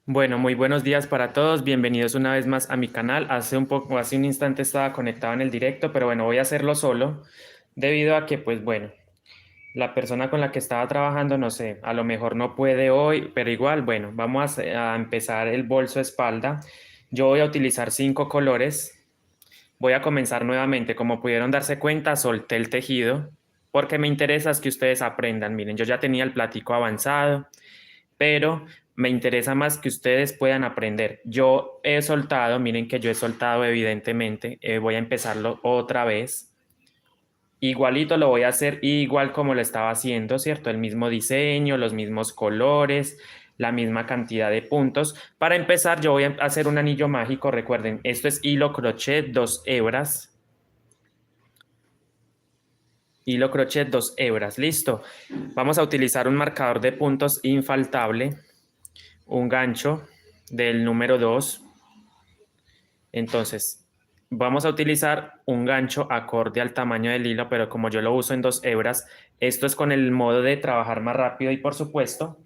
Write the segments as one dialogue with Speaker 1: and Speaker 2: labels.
Speaker 1: Bueno, muy buenos días para todos. Bienvenidos una vez más a mi canal. Hace un instante estaba conectado en el directo, pero bueno, voy a hacerlo solo debido a que, pues bueno, la persona con la que estaba trabajando, no sé, a lo mejor no puede hoy, pero igual, bueno, a empezar el bolso espalda. Yo voy a utilizar 5 colores. Voy a comenzar nuevamente. Como pudieron darse cuenta, solté el tejido porque me interesa es que ustedes aprendan. Miren, yo ya tenía el platico avanzado, pero me interesa más que ustedes puedan aprender. Yo he soltado, miren que yo he soltado evidentemente, voy a empezarlo otra vez. Igualito lo voy a hacer igual como lo estaba haciendo, ¿cierto? El mismo diseño, los mismos colores, la misma cantidad de puntos. Para empezar, yo voy a hacer un anillo mágico. Recuerden, esto es hilo crochet, 2 hebras. Hilo crochet, 2 hebras. Listo. Vamos a utilizar un marcador de puntos infaltable, un gancho del número 2. Entonces, vamos a utilizar un gancho acorde al tamaño del hilo, pero como yo lo uso en 2 hebras, esto es con el modo de trabajar más rápido y por supuesto,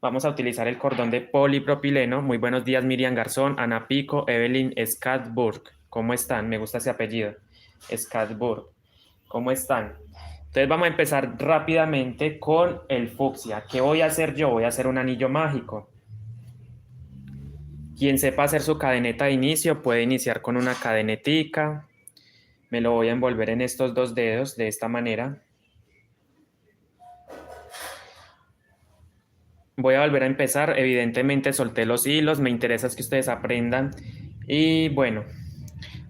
Speaker 1: vamos a utilizar el cordón de polipropileno. Muy buenos días, Miriam Garzón, Ana Pico, Evelyn Skadburg. ¿Cómo están? Me gusta ese apellido. Skadburg. ¿Cómo están? Entonces vamos a empezar rápidamente con el fucsia. ¿Qué voy a hacer yo? Voy a hacer un anillo mágico. Quien sepa hacer su cadeneta de inicio puede iniciar con una cadenetica. Me lo voy a envolver en estos 2 dedos de esta manera. Voy a volver a empezar. Evidentemente solté los hilos. Me interesa es que ustedes aprendan. Y bueno,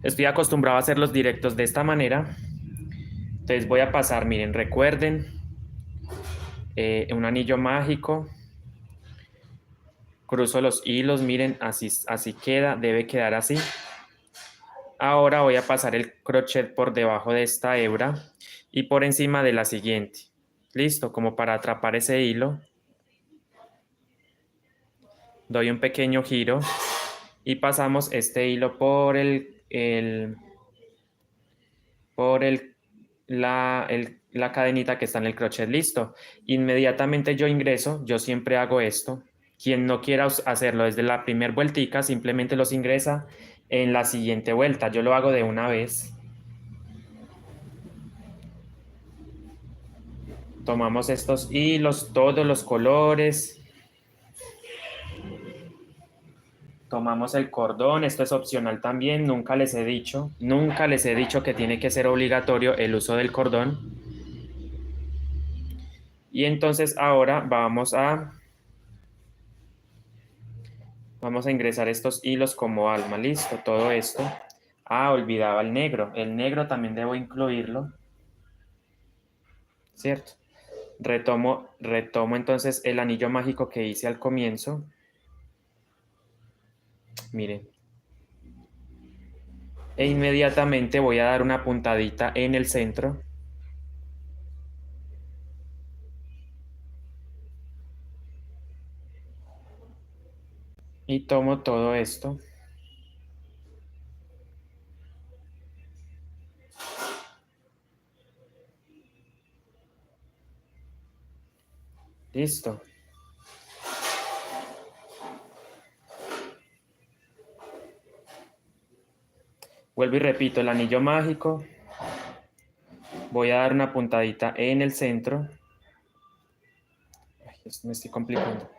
Speaker 1: estoy acostumbrado a hacer los directos de esta manera. Entonces voy a pasar, miren, recuerden, un anillo mágico. Cruzo los hilos, miren, así queda, debe quedar así. Ahora voy a pasar el crochet por debajo de esta hebra y por encima de la siguiente. Listo, como para atrapar ese hilo. Doy un pequeño giro y pasamos este hilo por la cadenita que está en el crochet. Listo. Inmediatamente yo ingreso, yo siempre hago esto. Quien no quiera hacerlo desde la primera vueltica, simplemente los ingresa en la siguiente vuelta. Yo lo hago de una vez. Tomamos estos hilos, todos los colores. Tomamos el cordón, esto es opcional también, nunca les he dicho que tiene que ser obligatorio el uso del cordón. Y entonces ahora vamos a ingresar estos hilos como alma, listo, todo esto. Ah, olvidaba el negro también debo incluirlo, ¿cierto? Retomo entonces el anillo mágico que hice al comienzo, miren, e inmediatamente voy a dar una puntadita en el centro y tomo todo esto. Listo. Vuelvo y repito, el anillo mágico. Voy a dar una puntadita en el centro. Ay, esto me estoy complicando.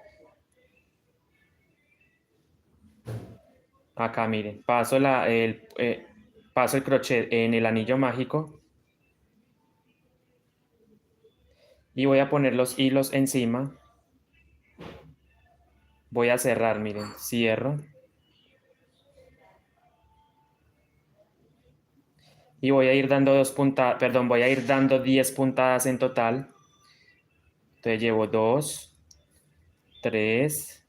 Speaker 1: Acá, miren, paso el crochet en el anillo mágico y voy a poner los hilos encima. Voy a cerrar, miren, cierro. Y voy a ir dando voy a ir dando 10 puntadas en total. Entonces llevo 2, 3,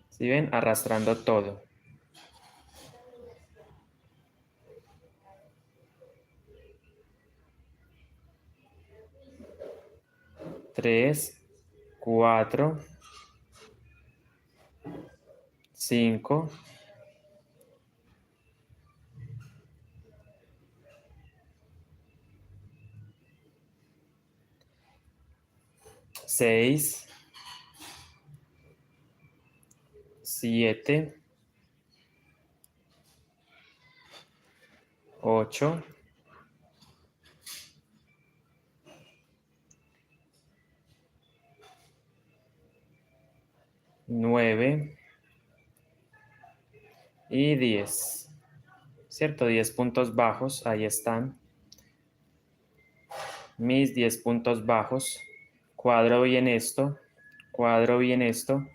Speaker 1: ¿sí ven? Arrastrando todo. 3, 4, 5, 6, 7, 8, 9 y 10. ¿Cierto? 10 puntos bajos, ahí están. Mis 10 puntos bajos. Cuadro bien esto, cuadro bien esto.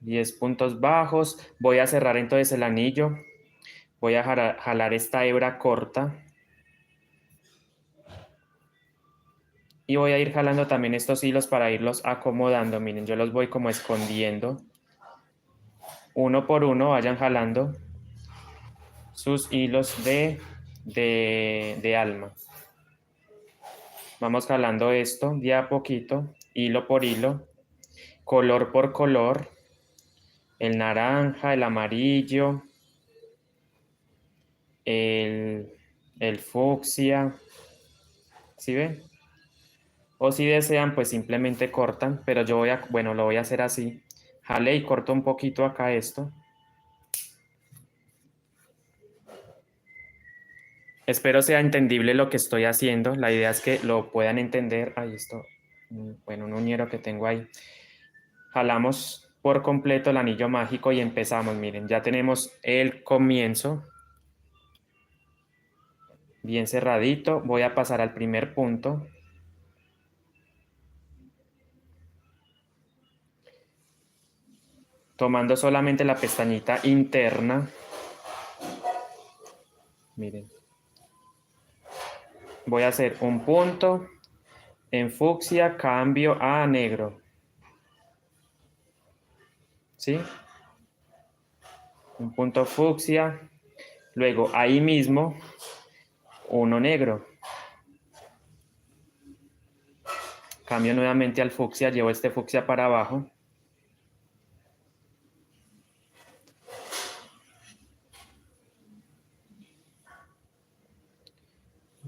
Speaker 1: 10 puntos bajos. Voy a cerrar entonces el anillo. Voy a jalar esta hebra corta. Y voy a ir jalando también estos hilos para irlos acomodando. Miren, yo los voy como escondiendo. Uno por uno vayan jalando sus hilos de alma. Vamos jalando esto de a poquito, hilo por hilo, color por color. El naranja, el amarillo, el fucsia. ¿Sí ven? O si desean, pues simplemente cortan, pero yo bueno, lo voy a hacer así. Jale y corto un poquito acá esto. Espero sea entendible lo que estoy haciendo. La idea es que lo puedan entender. Ahí esto, bueno, un uñero que tengo ahí. Jalamos por completo el anillo mágico y empezamos. Miren, ya tenemos el comienzo. Bien cerradito. Voy a pasar al primer punto. Tomando solamente la pestañita interna. Miren. Voy a hacer un punto. En fucsia cambio a negro. ¿Sí? Un punto fucsia. Luego ahí mismo uno negro. Cambio nuevamente al fucsia. Llevo este fucsia para abajo.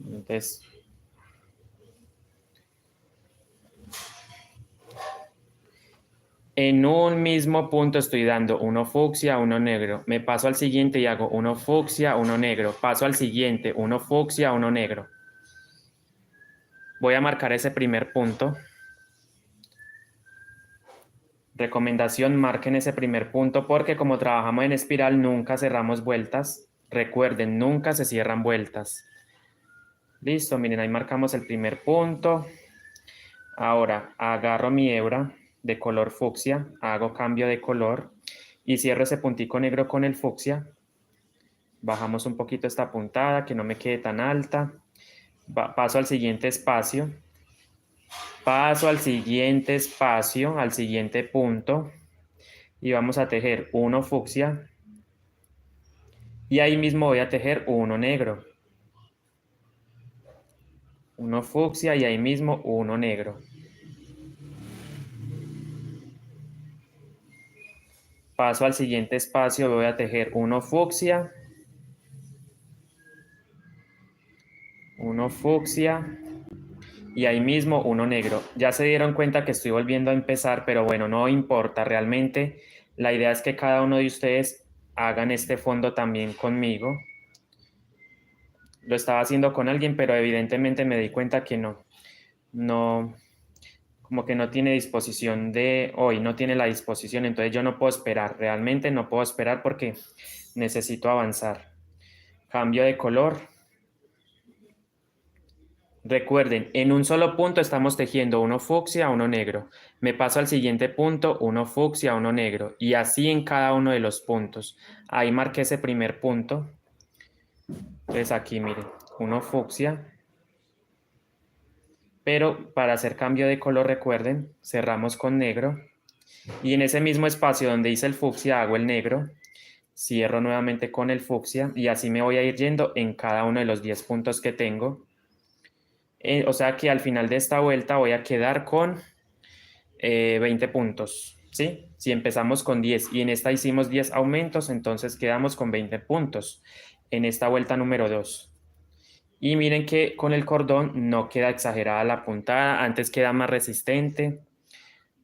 Speaker 1: Entonces, en un mismo punto estoy dando uno fucsia, uno negro. Me paso al siguiente y hago uno fucsia, uno negro. Paso al siguiente, uno fucsia, uno negro. Voy a marcar ese primer punto. Recomendación, marquen ese primer punto porque como trabajamos en espiral nunca cerramos vueltas. Recuerden, nunca se cierran vueltas. Listo, miren, ahí marcamos el primer punto. Ahora agarro mi hebra de color fucsia, hago cambio de color y cierro ese puntico negro con el fucsia. Bajamos un poquito esta puntada que no me quede tan alta. Paso al siguiente espacio. Paso al siguiente espacio, al siguiente punto y vamos a tejer uno fucsia y ahí mismo voy a tejer uno negro. Uno fucsia y ahí mismo uno negro. Paso al siguiente espacio, voy a tejer uno fucsia. Uno fucsia y ahí mismo uno negro. Ya se dieron cuenta que estoy volviendo a empezar, pero bueno, no importa. Realmente la idea es que cada uno de ustedes hagan este fondo también conmigo. Lo estaba haciendo con alguien, pero evidentemente me di cuenta que no, como que no tiene disposición de hoy, no tiene la disposición, entonces yo no puedo esperar, realmente no puedo esperar porque necesito avanzar. Cambio de color. Recuerden, en un solo punto estamos tejiendo uno fucsia, uno negro. Me paso al siguiente punto, uno fucsia, uno negro. Y así en cada uno de los puntos. Ahí marqué ese primer punto. Entonces aquí miren, uno fucsia. Pero para hacer cambio de color, recuerden, cerramos con negro. Y en ese mismo espacio donde hice el fucsia hago el negro. Cierro nuevamente con el fucsia. Y así me voy a ir yendo en cada uno de los 10 puntos que tengo. O sea que al final de esta vuelta voy a quedar con 20 puntos, ¿sí? Si empezamos con 10 y en esta hicimos 10 aumentos, entonces quedamos con 20 puntos en esta vuelta número 2. Y miren que con el cordón no queda exagerada la puntada, antes queda más resistente.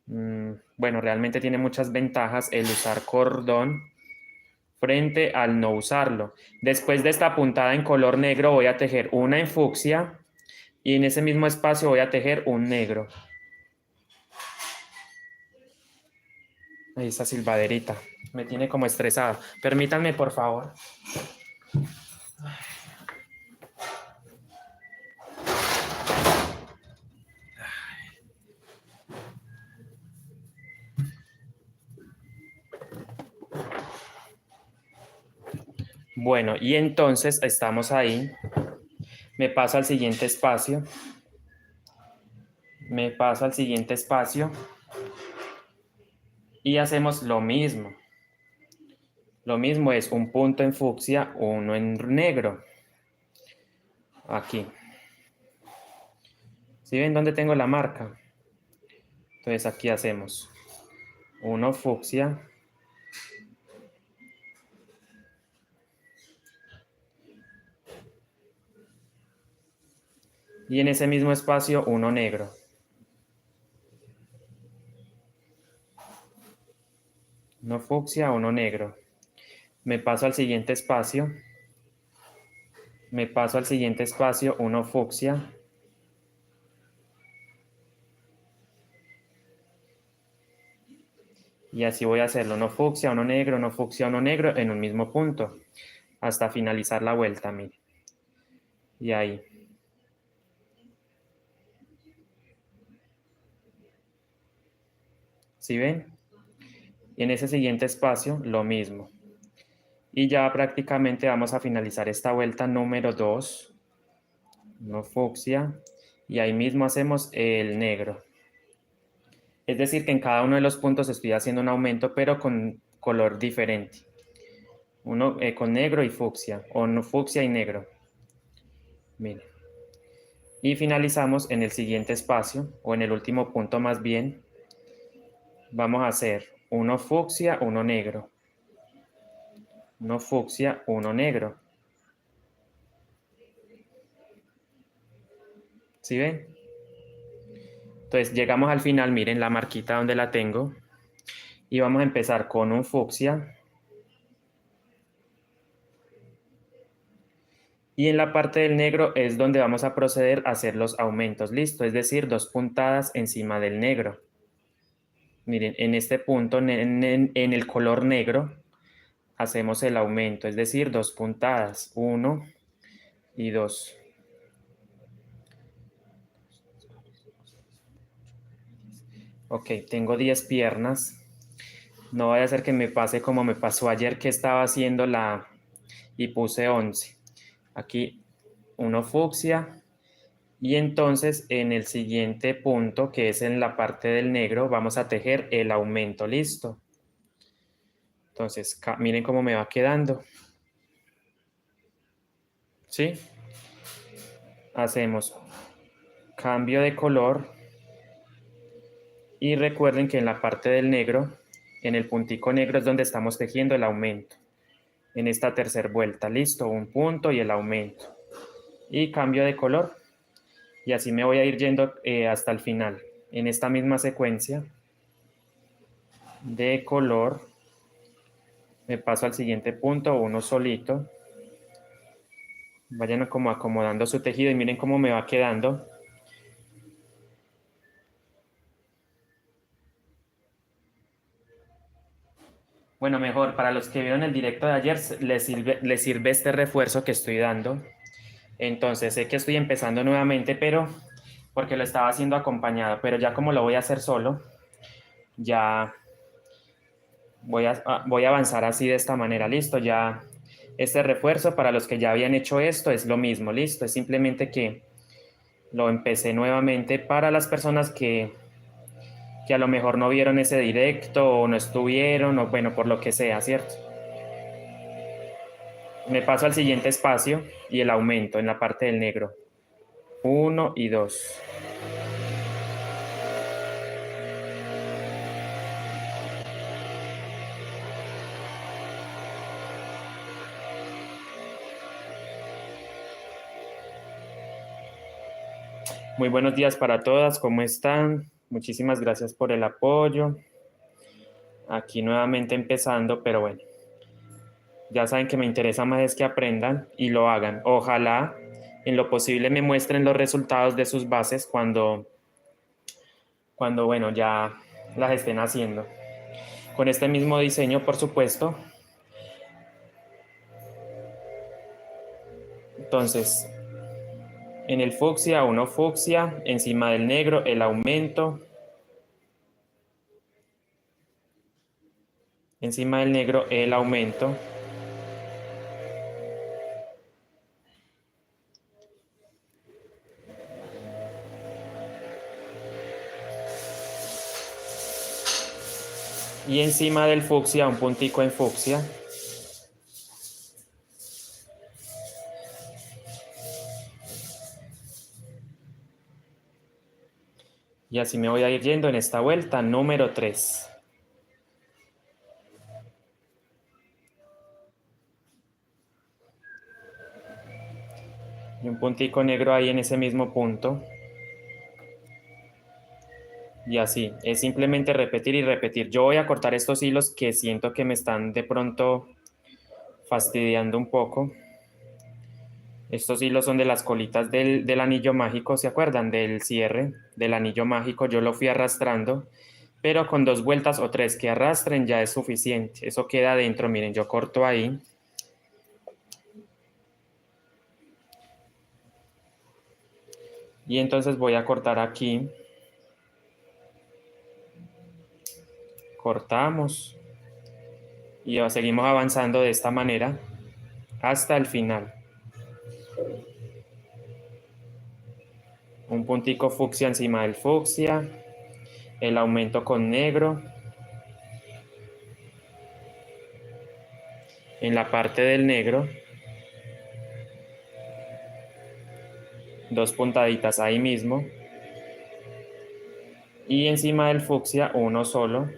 Speaker 1: Bueno, realmente tiene muchas ventajas el usar cordón frente al no usarlo. Después de esta puntada en color negro voy a tejer una en fucsia y en ese mismo espacio voy a tejer un negro. Ahí está silbaderita. Me tiene como estresada. Permítanme, por favor. Bueno, y entonces estamos ahí. Me paso al siguiente espacio. Me paso al siguiente espacio. Y hacemos lo mismo. Lo mismo es un punto en fucsia, uno en negro. Aquí. ¿Sí ven dónde tengo la marca? Entonces aquí hacemos uno fucsia. Y en ese mismo espacio uno negro. Uno fucsia, uno negro. Me paso al siguiente espacio. Me paso al siguiente espacio, uno fucsia. Y así voy a hacerlo, uno fucsia, uno negro, uno fucsia, uno negro en un mismo punto. Hasta finalizar la vuelta, mire. Y ahí. ¿Sí ven? Y en ese siguiente espacio, lo mismo. Y ya prácticamente vamos a finalizar esta vuelta número 2. Uno fucsia. Y ahí mismo hacemos el negro. Es decir, que en cada uno de los puntos estoy haciendo un aumento, pero con color diferente. Uno con negro y fucsia, o no fucsia y negro. Miren. Y finalizamos en el siguiente espacio, o en el último punto más bien. Vamos a hacer uno fucsia, uno negro. Uno fucsia, uno negro. ¿Sí ven? Entonces llegamos al final, miren la marquita donde la tengo. Y vamos a empezar con un fucsia. Y en la parte del negro es donde vamos a proceder a hacer los aumentos. Listo, es decir, 2 puntadas encima del negro. Miren, en este punto, en el color negro, hacemos el aumento, es decir, 2 puntadas, 1 y 2. Ok, tengo 10 piernas. No vaya a ser que me pase como me pasó ayer que estaba haciendo la y puse 11. Aquí uno fucsia. Y entonces en el siguiente punto, que es en la parte del negro, vamos a tejer el aumento. Listo. Entonces, miren cómo me va quedando. ¿Sí? Hacemos cambio de color. Y recuerden que en la parte del negro, en el puntico negro es donde estamos tejiendo el aumento. En esta tercera vuelta, listo, un punto y el aumento. Y cambio de color. Y así me voy a ir yendo hasta el final. En esta misma secuencia de color, me paso al siguiente punto, uno solito. Vayan como acomodando su tejido y miren cómo me va quedando. Bueno, mejor, para los que vieron el directo de ayer, les sirve este refuerzo que estoy dando. Entonces, sé que estoy empezando nuevamente, pero porque lo estaba haciendo acompañado, pero ya como lo voy a hacer solo, ya voy a avanzar así de esta manera. Listo, ya este refuerzo para los que ya habían hecho esto es lo mismo, listo, es simplemente que lo empecé nuevamente para las personas que a lo mejor no vieron ese directo o no estuvieron o bueno, por lo que sea, ¿cierto? Me paso al siguiente espacio y el aumento en la parte del negro. Uno y 2. Muy buenos días para todas, ¿cómo están? Muchísimas gracias por el apoyo. Aquí nuevamente empezando, pero bueno, ya saben que me interesa más es que aprendan y lo hagan. Ojalá en lo posible me muestren los resultados de sus bases cuando bueno, ya las estén haciendo. Con este mismo diseño, por supuesto. Entonces, en el fucsia, uno fucsia, encima del negro, el aumento. Encima del negro, el aumento. Y encima del fucsia, un puntico en fucsia. Y así me voy a ir yendo en esta vuelta número 3. Y un puntico negro ahí en ese mismo punto. Y así, es simplemente repetir y repetir. Yo voy a cortar estos hilos que siento que me están de pronto fastidiando un poco. Estos hilos son de las colitas del anillo mágico, ¿se acuerdan? Del cierre del anillo mágico, yo lo fui arrastrando, pero con 2 vueltas o 3 que arrastren ya es suficiente. Eso queda adentro, miren, yo corto ahí. Y entonces voy a cortar aquí. Cortamos. Y seguimos avanzando de esta manera hasta el final. Un puntico fucsia encima del fucsia, el aumento con negro. En la parte del negro, 2 puntaditas ahí mismo. Y encima del fucsia, uno solo.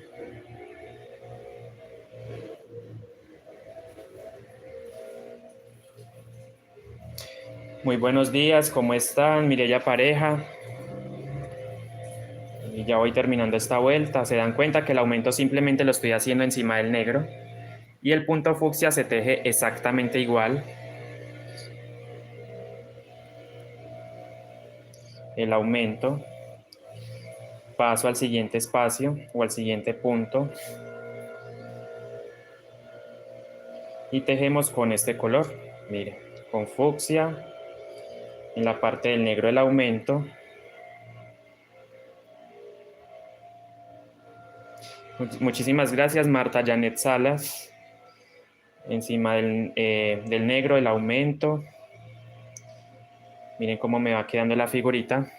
Speaker 1: Muy buenos días, ¿cómo están? Mireya Pareja. Y ya voy terminando esta vuelta. Se dan cuenta que el aumento simplemente lo estoy haciendo encima del negro. Y el punto fucsia se teje exactamente igual. El aumento. Paso al siguiente espacio o al siguiente punto. Y tejemos con este color. Mire, con fucsia. En la parte del negro el aumento. Muchísimas gracias, Marta Janet Salas. Encima del negro el aumento. Miren cómo me va quedando la figurita.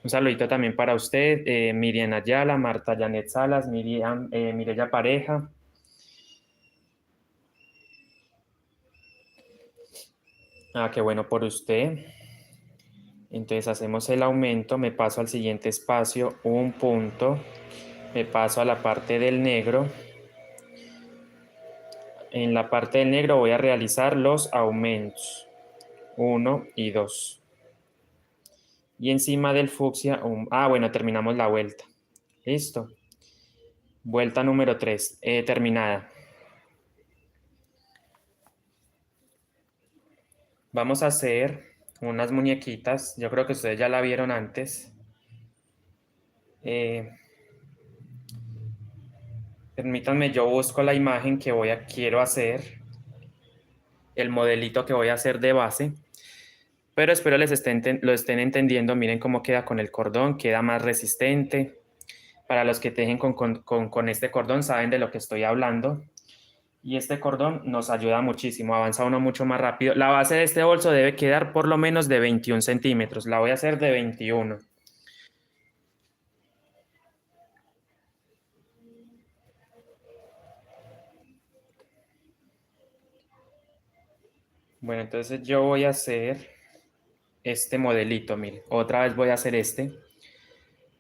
Speaker 1: Un saludito también para usted, Miriam Ayala, Marta Janet Salas, Mireya Pareja. Ah, qué bueno por usted. Entonces hacemos el aumento, me paso al siguiente espacio, un punto, me paso a la parte del negro. En la parte del negro voy a realizar los aumentos, 1 y 2. Y encima del fucsia, bueno, terminamos la vuelta. Listo. Vuelta número 3, terminada. Vamos a hacer unas muñequitas. Yo creo que ustedes ya la vieron antes. Permítanme, yo busco la imagen que quiero hacer, el modelito que voy a hacer de base, pero espero lo estén entendiendo. Miren cómo queda con el cordón, queda más resistente. Para los que tejen con este cordón saben de lo que estoy hablando. Y este cordón nos ayuda muchísimo, avanza uno mucho más rápido. La base de este bolso debe quedar por lo menos de 21 centímetros. La voy a hacer de 21. Bueno, entonces yo voy a hacer este modelito, miren. Otra vez voy a hacer este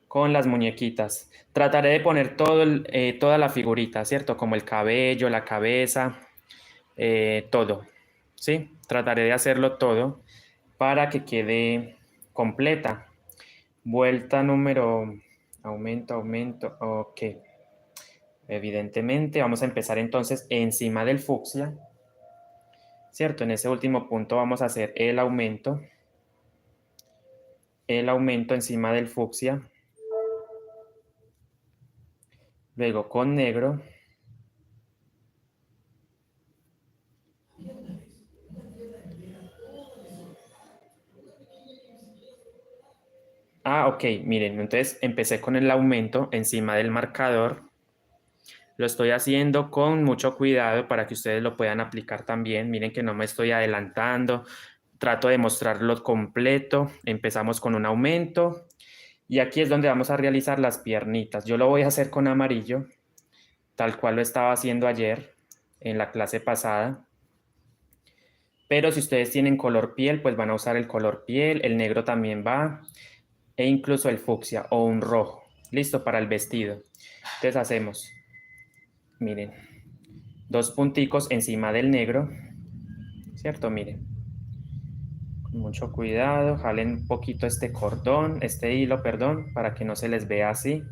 Speaker 1: con las muñequitas. Trataré de poner toda la figurita, ¿cierto? Como el cabello, la cabeza, todo, ¿sí? Trataré de hacerlo todo para que quede completa. Vuelta número, aumento, ok. Evidentemente, vamos a empezar entonces encima del fucsia, ¿cierto? En ese último punto vamos a hacer el aumento encima del fucsia, luego con negro, ok, miren, entonces empecé con el aumento encima del marcador. Lo estoy haciendo con mucho cuidado para que ustedes lo puedan aplicar también. Miren que no me estoy adelantando. Trato de mostrarlo completo. Empezamos con un aumento y aquí es donde vamos a realizar las piernitas. Yo lo voy a hacer con amarillo, tal cual lo estaba haciendo ayer en la clase pasada. Pero si ustedes tienen color piel, pues van a usar el color piel. El negro también va. E incluso el fucsia o un rojo. Listo para el vestido. Entonces hacemos, miren, dos punticos encima del negro, ¿cierto? Miren, con mucho cuidado, jalen un poquito este cordón, este hilo, perdón, para que no se les vea así.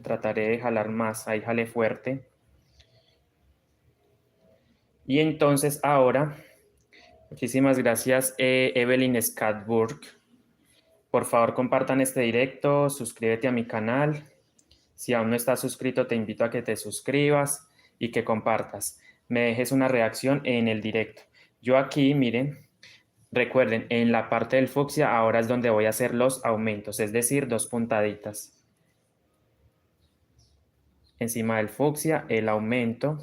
Speaker 1: Trataré de jalar más, ahí jale fuerte. Y entonces ahora, muchísimas gracias Evelyn Scatburg. Por favor compartan este directo, suscríbete a mi canal. Si aún no estás suscrito, te invito a que te suscribas y que compartas. Me dejes una reacción en el directo. Yo aquí, miren, recuerden, en la parte del fucsia ahora es donde voy a hacer los aumentos, es decir, dos puntaditas. Encima del fucsia, el aumento.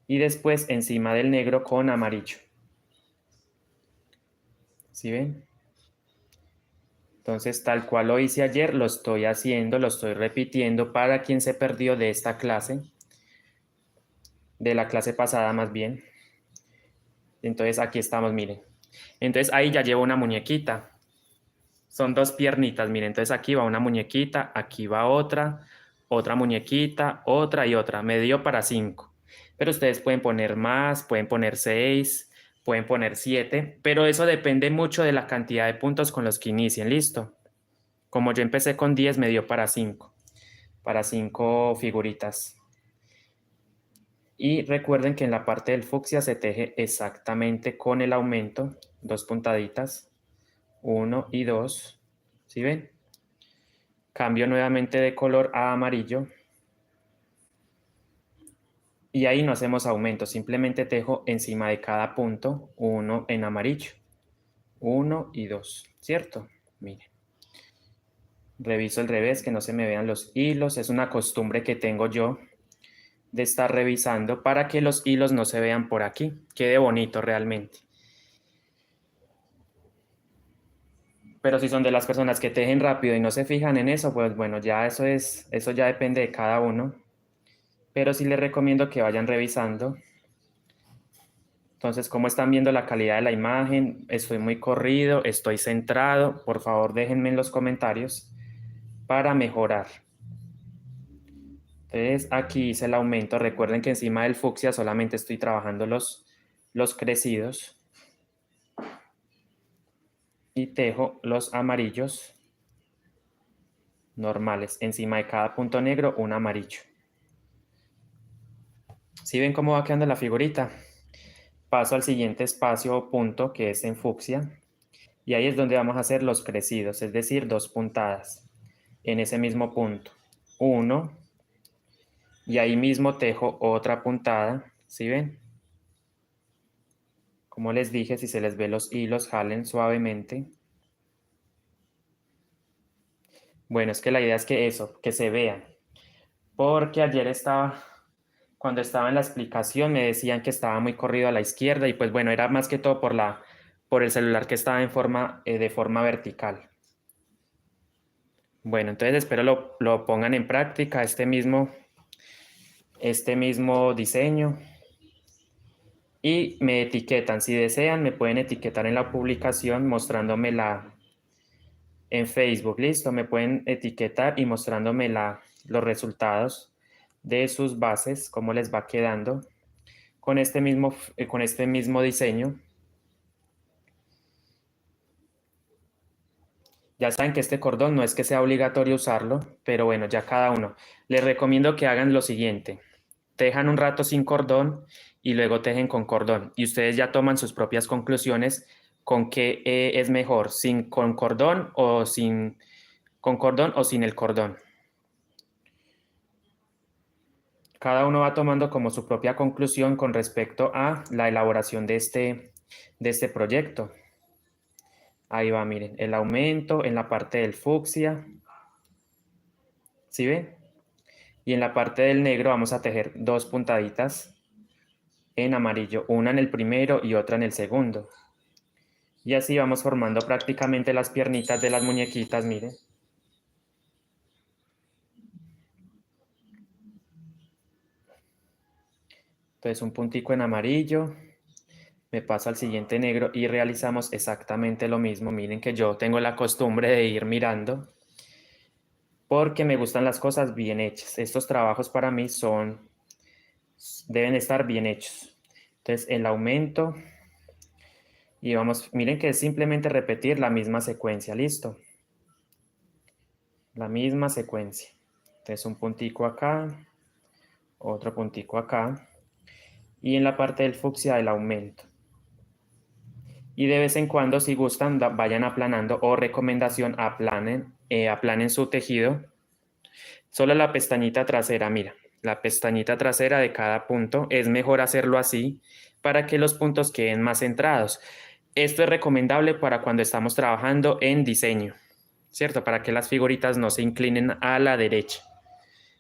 Speaker 1: Y después encima del negro con amarillo. ¿Sí ven? Entonces, tal cual lo hice ayer, lo estoy haciendo, lo estoy repitiendo para quien se perdió de esta clase, de la clase pasada más bien. Entonces, aquí estamos, miren. Entonces, ahí ya llevo una muñequita. Son dos piernitas, miren. Entonces, aquí va una muñequita, aquí va otra muñequita, otra y otra. Me dio para 5. Pero ustedes pueden poner más, pueden poner 6, pueden poner 7, pero eso depende mucho de la cantidad de puntos con los que inicien. ¿Listo? Como yo empecé con 10, me dio para 5 figuritas. Y recuerden que en la parte del fucsia se teje exactamente con el aumento, dos puntaditas, 1 y 2. ¿Sí ven? Cambio nuevamente de color a amarillo. Y ahí no hacemos aumento, simplemente tejo encima de cada punto uno en amarillo. 1 y 2, ¿cierto? Miren. Reviso el revés, que no se me vean los hilos. Es una costumbre que tengo yo de estar revisando para que los hilos no se vean por aquí. Quede bonito realmente. Pero si son de las personas que tejen rápido y no se fijan en eso, pues bueno, ya eso ya depende de cada uno. Pero sí les recomiendo que vayan revisando. Entonces, ¿cómo están viendo la calidad de la imagen? ¿Estoy muy corrido? ¿Estoy centrado? Por favor, déjenme en los comentarios para mejorar. Entonces, aquí hice el aumento. Recuerden que encima del fucsia solamente estoy trabajando los crecidos. Y tejo los amarillos normales. Encima de cada punto negro, un amarillo. ¿Sí ven cómo va quedando la figurita? Paso al siguiente espacio o punto, que es en fucsia. Y ahí es donde vamos a hacer los crecidos, es decir, dos puntadas. En ese mismo punto. Uno. Y ahí mismo tejo otra puntada. ¿Sí ven? Como les dije, si se les ve los hilos, jalen suavemente. Bueno, es que la idea es que eso, que se vean. Porque ayer cuando estaba en la explicación, me decían que estaba muy corrido a la izquierda y pues bueno, era más que todo por el celular que estaba de forma vertical. Bueno, entonces espero lo pongan en práctica, este mismo diseño. Y me etiquetan, si desean, me pueden etiquetar en la publicación mostrándomela en Facebook, listo, me pueden etiquetar y mostrándome los resultados de sus bases, cómo les va quedando con este mismo diseño. Ya saben que este cordón no es que sea obligatorio usarlo, pero bueno, ya cada uno. Les recomiendo que hagan lo siguiente. Tejan un rato sin cordón y luego tejen con cordón. Y ustedes ya toman sus propias conclusiones con qué es mejor, sin con cordón o sin con cordón o sin el cordón. Cada uno va tomando como su propia conclusión con respecto a la elaboración de este proyecto. Ahí va, miren, el aumento en la parte del fucsia. ¿Sí ven? Y en la parte del negro vamos a tejer dos puntaditas en amarillo, una en el primero y otra en el segundo. Y así vamos formando prácticamente las piernitas de las muñequitas, miren. Entonces un puntico en amarillo, me paso al siguiente negro y realizamos exactamente lo mismo. Miren que yo tengo la costumbre de ir mirando porque me gustan las cosas bien hechas. Estos trabajos para mí deben estar bien hechos. Entonces el aumento y vamos, miren que es simplemente repetir la misma secuencia, listo. La misma secuencia. Entonces un puntico acá, otro puntico acá y en la parte del fucsia el aumento. Y de vez en cuando, si gustan, vayan aplanando o recomendación, aplanen su tejido. Solo la pestañita trasera, mira, la pestañita trasera de cada punto es mejor hacerlo así para que los puntos queden más centrados. Esto es recomendable para cuando estamos trabajando en diseño, ¿cierto? Para que las figuritas no se inclinen a la derecha.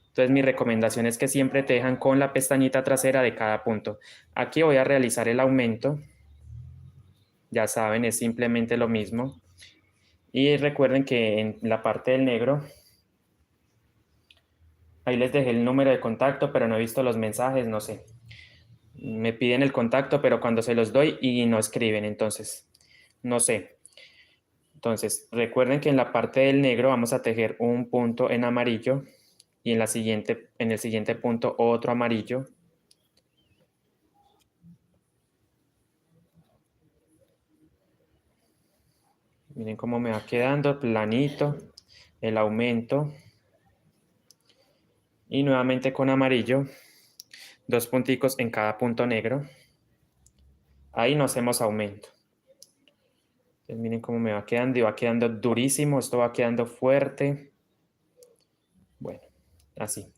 Speaker 1: Entonces mi recomendación es que siempre tejan con la pestañita trasera de cada punto. Aquí voy a realizar el aumento. Ya saben, es simplemente lo mismo. Y recuerden que en la parte del negro, ahí les dejé el número de contacto, pero no he visto los mensajes, no sé. Me piden el contacto, pero cuando se los doy y no escriben, entonces, no sé. Entonces, recuerden que en la parte del negro vamos a tejer un punto en amarillo y en el siguiente punto otro amarillo. Miren cómo me va quedando, planito, el aumento. Y nuevamente con amarillo, dos punticos en cada punto negro. Ahí no hacemos aumento. Entonces miren cómo me va quedando y va quedando durísimo, esto va quedando fuerte. Bueno, así.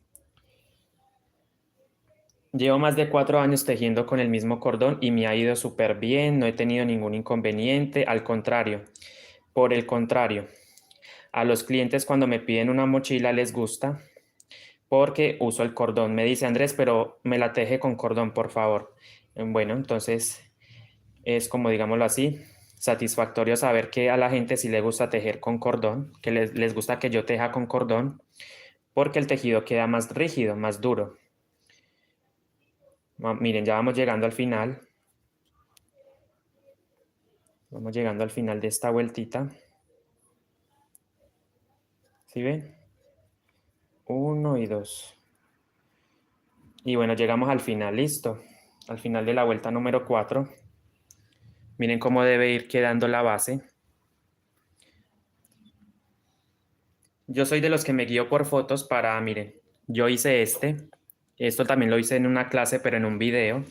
Speaker 1: Llevo más de 4 años tejiendo con el mismo cordón y me ha ido súper bien, no he tenido ningún inconveniente, al contrario. Por el contrario, a los clientes cuando me piden una mochila les gusta porque uso el cordón. Me dice Andrés, pero me la teje con cordón, por favor. Bueno, entonces es como digámoslo así, satisfactorio saber que a la gente sí le gusta tejer con cordón, que les gusta que yo teja con cordón, porque el tejido queda más rígido, más duro. Miren, ya vamos llegando al final. Vamos llegando al final de esta vueltita. ¿Sí ven? 1 y 2. Y bueno, llegamos al final, listo. Al final de la vuelta número 4. Miren cómo debe ir quedando la base. Yo soy de los que me guío por fotos para, miren, yo hice esto también lo hice en una clase, pero en un video,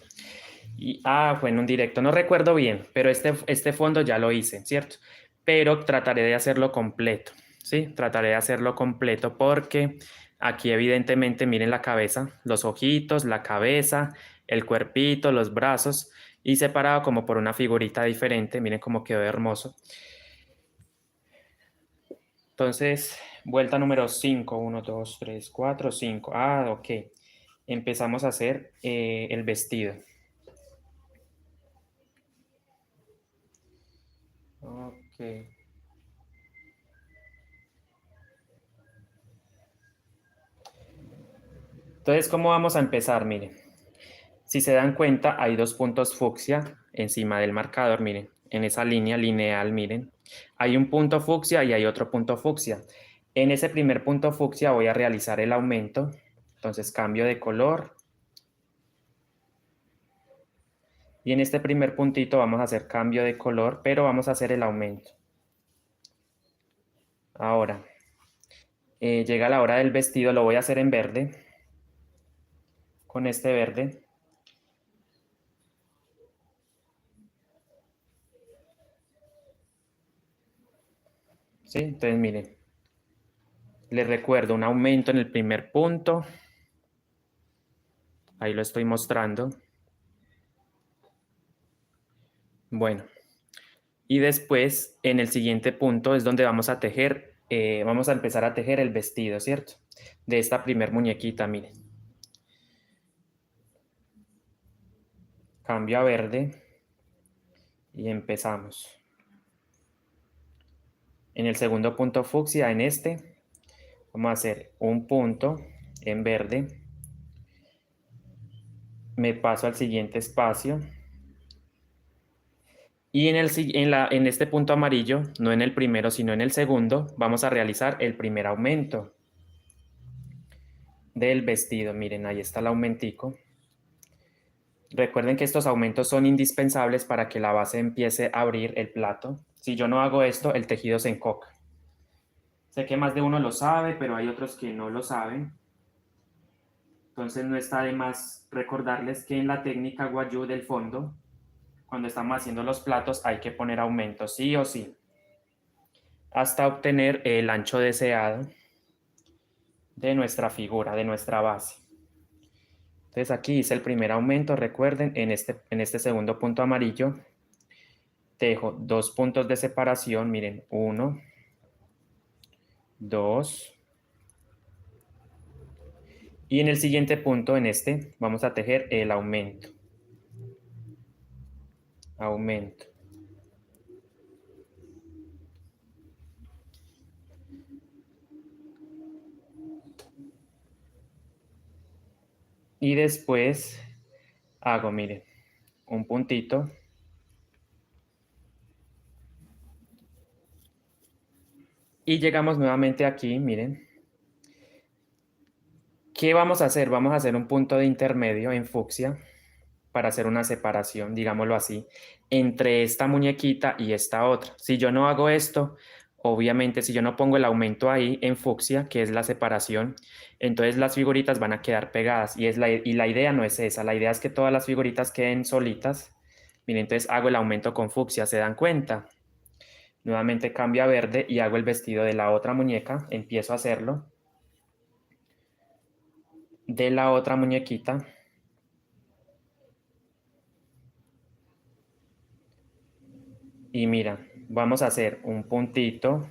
Speaker 1: fue en un directo, no recuerdo bien, pero este fondo ya lo hice, ¿cierto? Pero trataré de hacerlo completo, ¿sí? Trataré de hacerlo completo porque aquí evidentemente miren la cabeza, los ojitos, la cabeza, el cuerpito, los brazos y separado como por una figurita diferente, miren cómo quedó hermoso. Entonces, vuelta número 5, 1, 2, 3, 4, 5. Ok. Empezamos a hacer el vestido. Ok. Entonces, ¿cómo vamos a empezar? Miren, si se dan cuenta, hay dos puntos fucsia encima del marcador, miren, en esa línea lineal, miren. Hay un punto fucsia y hay otro punto fucsia. En ese primer punto fucsia voy a realizar el aumento. Entonces, cambio de color. Y en este primer puntito vamos a hacer cambio de color, pero vamos a hacer el aumento. Ahora, llega la hora del vestido, lo voy a hacer en verde, con este verde. ¿Sí? Entonces, miren, les recuerdo un aumento en el primer punto. Ahí lo estoy mostrando. Bueno, y después en el siguiente punto es donde vamos a tejer, vamos a empezar a tejer el vestido, ¿cierto? De esta primer muñequita, miren. Cambio a verde y empezamos. En el segundo punto fucsia, en este, vamos a hacer un punto en verde. Me paso al siguiente espacio. Y en este punto amarillo, no en el primero, sino en el segundo, vamos a realizar el primer aumento del vestido. Miren, ahí está el aumentico. Recuerden que estos aumentos son indispensables para que la base empiece a abrir el plato. Si yo no hago esto, el tejido se encoca. Sé que más de uno lo sabe, pero hay otros que no lo saben. Entonces no está de más recordarles que en la técnica Guayú del fondo, cuando estamos haciendo los platos, hay que poner aumentos sí o sí, hasta obtener el ancho deseado de nuestra figura, de nuestra base. Entonces aquí hice el primer aumento, recuerden, en este segundo punto amarillo, dejo 2 puntos de separación, miren, 1, 2, y en el siguiente punto, en este, vamos a tejer el aumento. Aumento. Y después hago, miren, un puntito. Y llegamos nuevamente aquí, miren. ¿Qué vamos a hacer? Vamos a hacer un punto de intermedio en fucsia para hacer una separación, digámoslo así, entre esta muñequita y esta otra. Si yo no hago esto, obviamente si yo no pongo el aumento ahí en fucsia, que es la separación, entonces las figuritas van a quedar pegadas y la idea no es esa, la idea es que todas las figuritas queden solitas. Miren, entonces hago el aumento con fucsia, ¿se dan cuenta? Nuevamente cambio a verde y hago el vestido de la otra muñeca, empiezo a hacerlo de la otra muñequita. Y mira, vamos a hacer un puntito.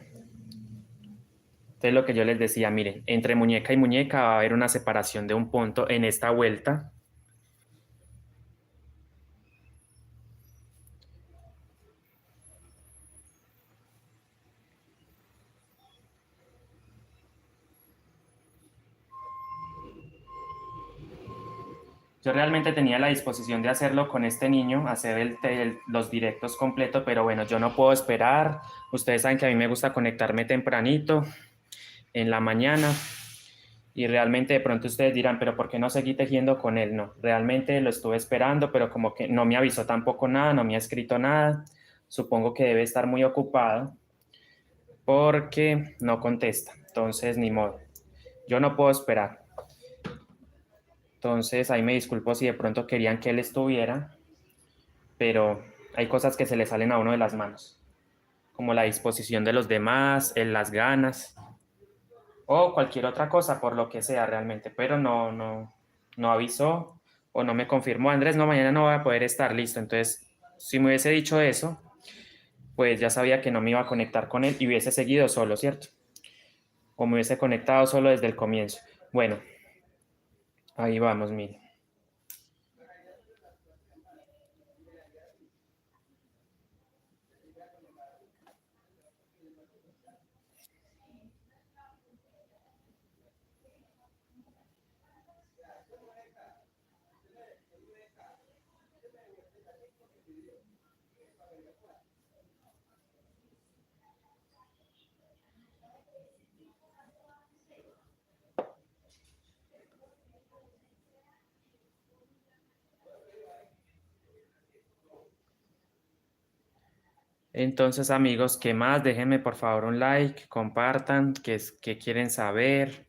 Speaker 1: Entonces lo que yo les decía, miren, entre muñeca y muñeca va a haber una separación de un punto en esta vuelta. Yo realmente tenía la disposición de hacerlo con este niño, hacer los directos completos, pero bueno, yo no puedo esperar. Ustedes saben que a mí me gusta conectarme tempranito, en la mañana, y realmente de pronto ustedes dirán, pero ¿por qué no seguí tejiendo con él? No, realmente lo estuve esperando, pero como que no me avisó tampoco nada, no me ha escrito nada. Supongo que debe estar muy ocupado porque no contesta. Entonces, ni modo. Yo no puedo esperar. Entonces, ahí me disculpo si de pronto querían que él estuviera, pero hay cosas que se le salen a uno de las manos, como la disposición de los demás, las ganas o cualquier otra cosa, por lo que sea realmente, pero no avisó o no me confirmó, Andrés, no, mañana no voy a poder estar listo. Entonces, si me hubiese dicho eso, pues ya sabía que no me iba a conectar con él y hubiese seguido solo, ¿cierto? O me hubiese conectado solo desde el comienzo. Bueno, ahí vamos, mire. Entonces, amigos, ¿qué más? Déjenme por favor un like, compartan, qué quieren saber,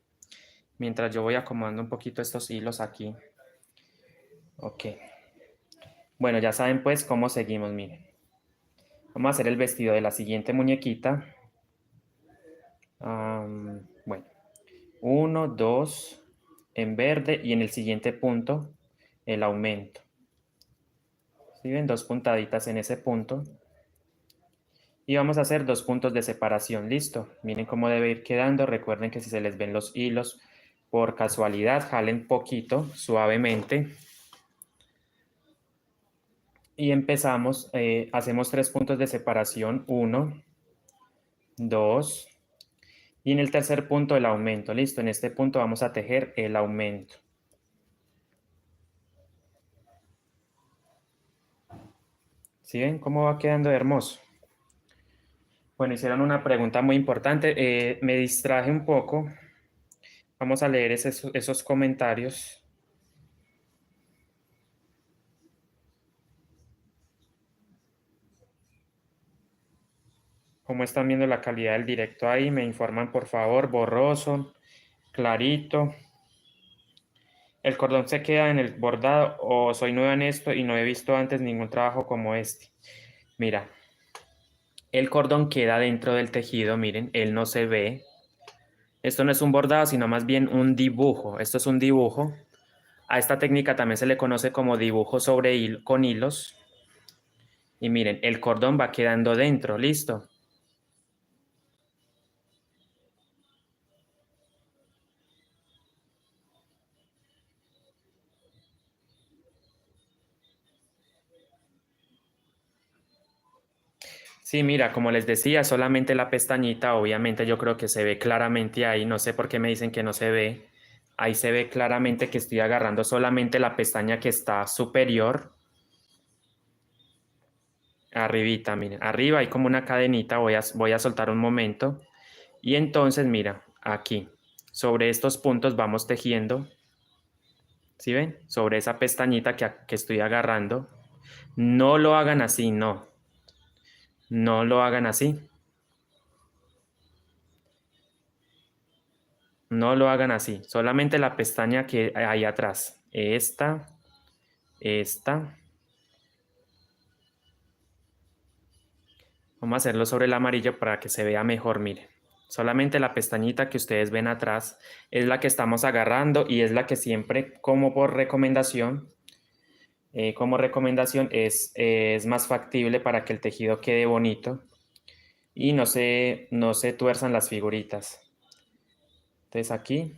Speaker 1: mientras yo voy acomodando un poquito estos hilos aquí. Ok. Bueno, ya saben pues cómo seguimos, miren. Vamos a hacer el vestido de la siguiente muñequita. Bueno, uno, dos, en verde y en el siguiente punto, el aumento. ¿Sí ven? Dos puntaditas en ese punto. Y vamos a hacer dos puntos de separación, listo. Miren cómo debe ir quedando. Recuerden que si se les ven los hilos por casualidad, jalen poquito, suavemente. Y empezamos, hacemos tres puntos de separación, uno, dos, y en el tercer punto el aumento, listo. En este punto vamos a tejer el aumento. ¿Sí ven cómo va quedando hermoso? Bueno, hicieron una pregunta muy importante. Me distraje un poco. Vamos a leer esos comentarios. ¿Cómo están viendo la calidad del directo ahí? Me informan, por favor. Borroso, clarito. ¿El cordón se queda en el bordado o soy nueva en esto y no he visto antes ningún trabajo como este? Mira, el cordón queda dentro del tejido, miren, él no se ve. Esto no es un bordado, sino más bien un dibujo. Esto es un dibujo. A esta técnica también se le conoce como dibujo sobre con hilos. Y miren, el cordón va quedando dentro, listo. Sí, mira, como les decía, solamente la pestañita, obviamente yo creo que se ve claramente ahí, no sé por qué me dicen que no se ve. Ahí se ve claramente que estoy agarrando solamente la pestaña que está superior, arribita, miren, arriba hay como una cadenita, voy a soltar un momento. Y entonces, mira, aquí, sobre estos puntos vamos tejiendo, ¿sí ven? Sobre esa pestañita que estoy agarrando. No lo hagan así, no, no lo hagan así. No lo hagan así, solamente la pestaña que hay atrás. Esta. Vamos a hacerlo sobre el amarillo para que se vea mejor, miren. Solamente la pestañita que ustedes ven atrás es la que estamos agarrando y es la que siempre, como recomendación es más factible para que el tejido quede bonito y no se tuerzan las figuritas. Entonces aquí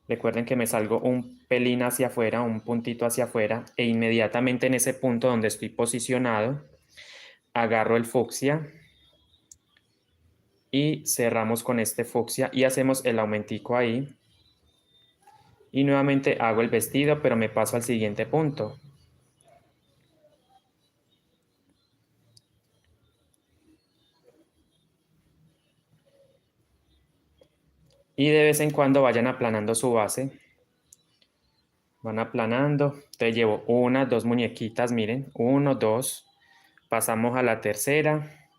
Speaker 1: recuerden que me salgo un pelín hacia afuera, un puntito hacia afuera, e inmediatamente en ese punto donde estoy posicionado, agarro el fucsia y cerramos con este fucsia y hacemos el aumentico ahí. Y nuevamente hago el vestido, pero me paso al siguiente punto. Y de vez en cuando vayan aplanando su base. Van aplanando. Entonces llevo una, dos muñequitas, miren. Uno, dos. Pasamos a la tercera.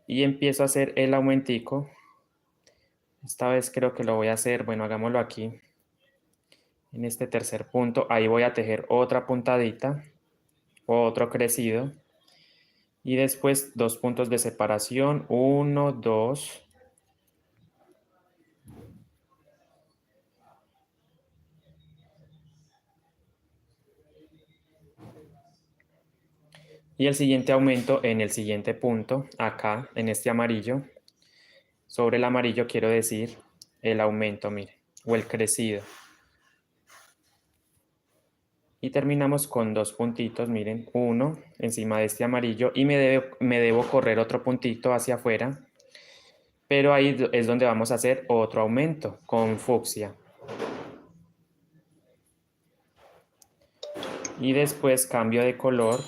Speaker 1: Y empiezo a hacer el aumentico. Esta vez creo que lo voy a hacer, bueno, hagámoslo aquí. En este tercer punto, ahí voy a tejer otra puntadita, otro crecido. Y después dos puntos de separación. Uno, dos. Y el siguiente aumento en el siguiente punto, acá, en este amarillo. Sobre el amarillo quiero decir el aumento, mire, o el crecido. Y terminamos con dos puntitos, miren, uno encima de este amarillo y me debo correr otro puntito hacia afuera, pero ahí es donde vamos a hacer otro aumento con fucsia. Y después cambio de color.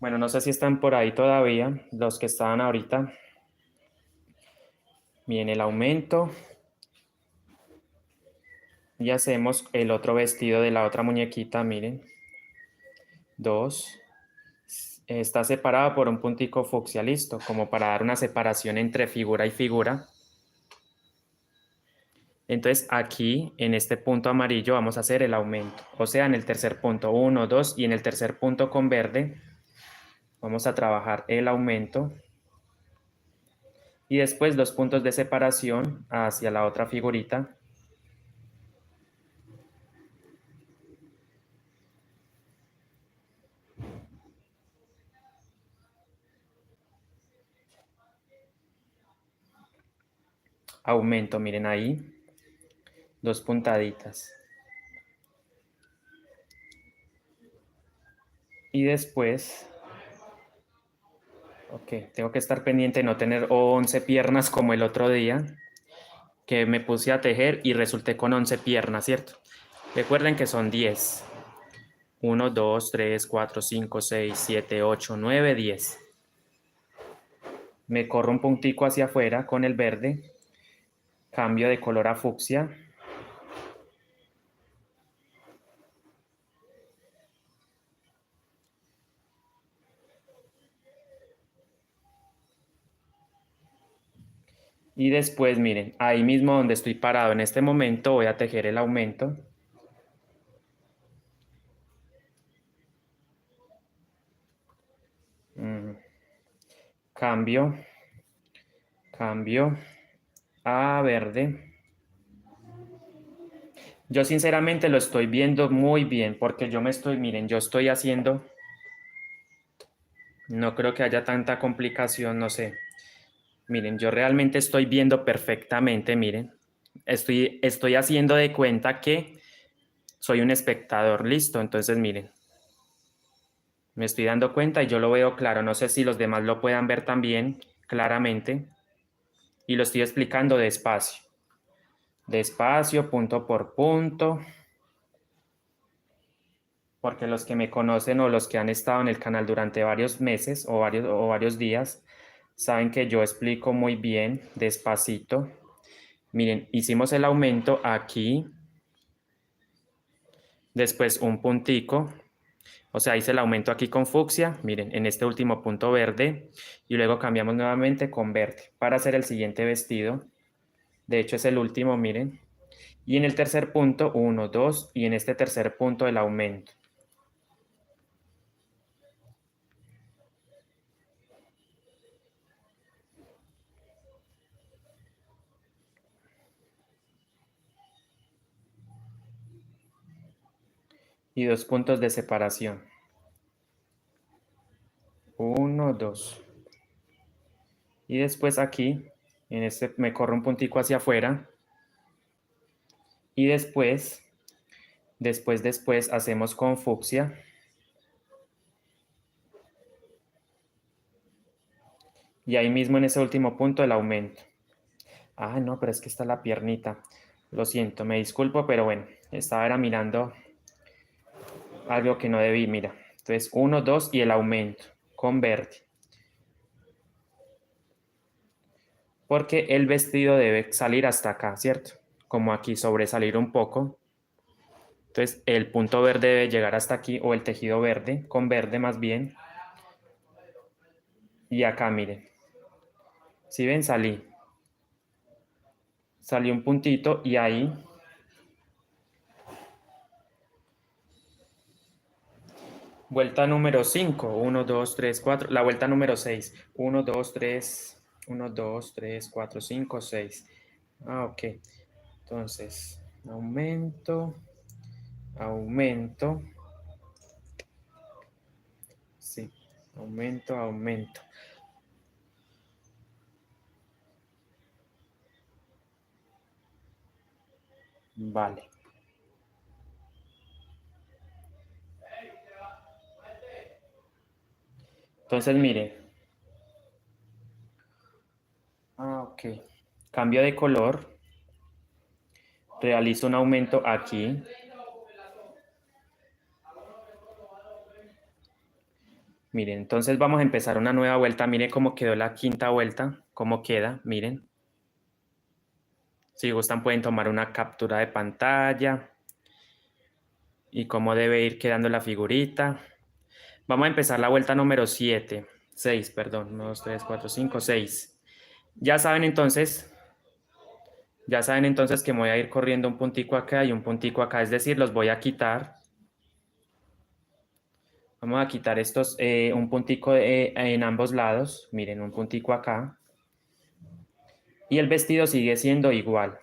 Speaker 1: Bueno, no sé si están por ahí todavía, los que estaban ahorita. Bien, el aumento. Y hacemos el otro vestido de la otra muñequita, miren. 2. Está separado por un puntico fucsia, listo, como para dar una separación entre figura y figura. Entonces aquí, en este punto amarillo, vamos a hacer el aumento. O sea, en el tercer punto, 1, 2, y en el tercer punto con verde, vamos a trabajar el aumento. Y después 2 puntos de separación hacia la otra figurita. Aumento, miren ahí, 2 puntaditas. Y después, ok, tengo que estar pendiente de no tener 11 piernas como el otro día, que me puse a tejer y resulté con 11 piernas, ¿cierto? Recuerden que son 10. 1, 2, 3, 4, 5, 6, 7, 8, 9, 10. Me corro un puntico hacia afuera con el verde, cambio de color a fucsia. Y después, miren, ahí mismo donde estoy parado en este momento, voy a tejer el aumento. Cambio, cambio a verde. Yo sinceramente lo estoy viendo muy bien porque yo me estoy, miren, yo estoy haciendo, no creo que haya tanta complicación, no sé. Miren, yo realmente estoy viendo perfectamente, miren. Estoy haciendo de cuenta que soy un espectador, listo. Entonces, miren, me estoy dando cuenta y yo lo veo claro. No sé si los demás lo puedan ver también claramente. Y lo estoy explicando despacio. Despacio, punto por punto. Porque los que me conocen o los que han estado en el canal durante varios meses o varios días, saben que yo explico muy bien, despacito. Miren, hicimos el aumento aquí, después un puntico, o sea, hice el aumento aquí con fucsia, miren, en este último punto verde, y luego cambiamos nuevamente con verde para hacer el siguiente vestido. De hecho, es el último, miren. Y en el tercer punto, 1, 2, y en este tercer punto el aumento. Y 2 puntos de separación. 1, 2. Y después aquí, en este me corro un puntico hacia afuera. Y después hacemos con fucsia. Y ahí mismo en ese último punto el aumento. Ah, no, pero es que está la piernita. Lo siento, me disculpo, pero bueno, estaba era mirando algo que no debí, mira. Entonces, 1, 2 y el aumento con verde. Porque el vestido debe salir hasta acá, ¿cierto? Como aquí sobresalir un poco. Entonces, el punto verde debe llegar hasta aquí, o el tejido verde, con verde más bien. Y acá, miren. Si ven, salí. Salí un puntito y ahí vuelta número 5, 1, 2, 3, 4. La vuelta número 6, 1, 2, 3, 1, 2, 3, 4, 5, 6. Ah, ok. Entonces, aumento, aumento. Sí, aumento, aumento. Vale. Entonces, mire. Ah, ok. Cambio de color. Realizo un aumento aquí. Miren, entonces vamos a empezar una nueva vuelta. Miren cómo quedó la quinta vuelta, cómo queda, miren. Si gustan pueden tomar una captura de pantalla y cómo debe ir quedando la figurita. Vamos a empezar la vuelta número 7, 6, perdón, 1, 2, 3, 4, 5, 6. Ya saben entonces que me voy a ir corriendo un puntico acá y un puntico acá, es decir, los voy a quitar. Vamos a quitar estos, un puntico en ambos lados, miren, un puntico acá. Y el vestido sigue siendo igual,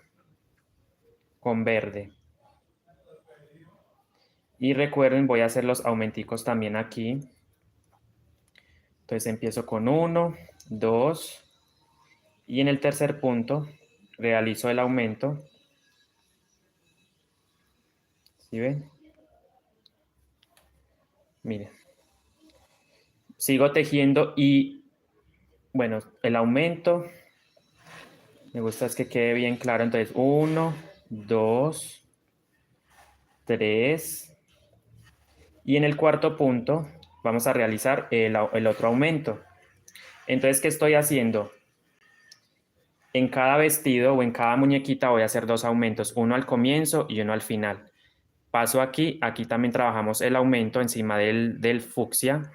Speaker 1: con verde. Y recuerden, voy a hacer los aumenticos también aquí. Entonces empiezo con 1, 2, y en el tercer punto realizo el aumento. ¿Sí ven? Miren. Sigo tejiendo y, bueno, el aumento, me gusta es que quede bien claro. Entonces, 1, 2, 3. Y en el cuarto punto vamos a realizar el otro aumento. Entonces, ¿qué estoy haciendo? En cada vestido o en cada muñequita voy a hacer 2 aumentos, uno al comienzo y uno al final. Paso aquí, aquí también trabajamos el aumento encima del fucsia.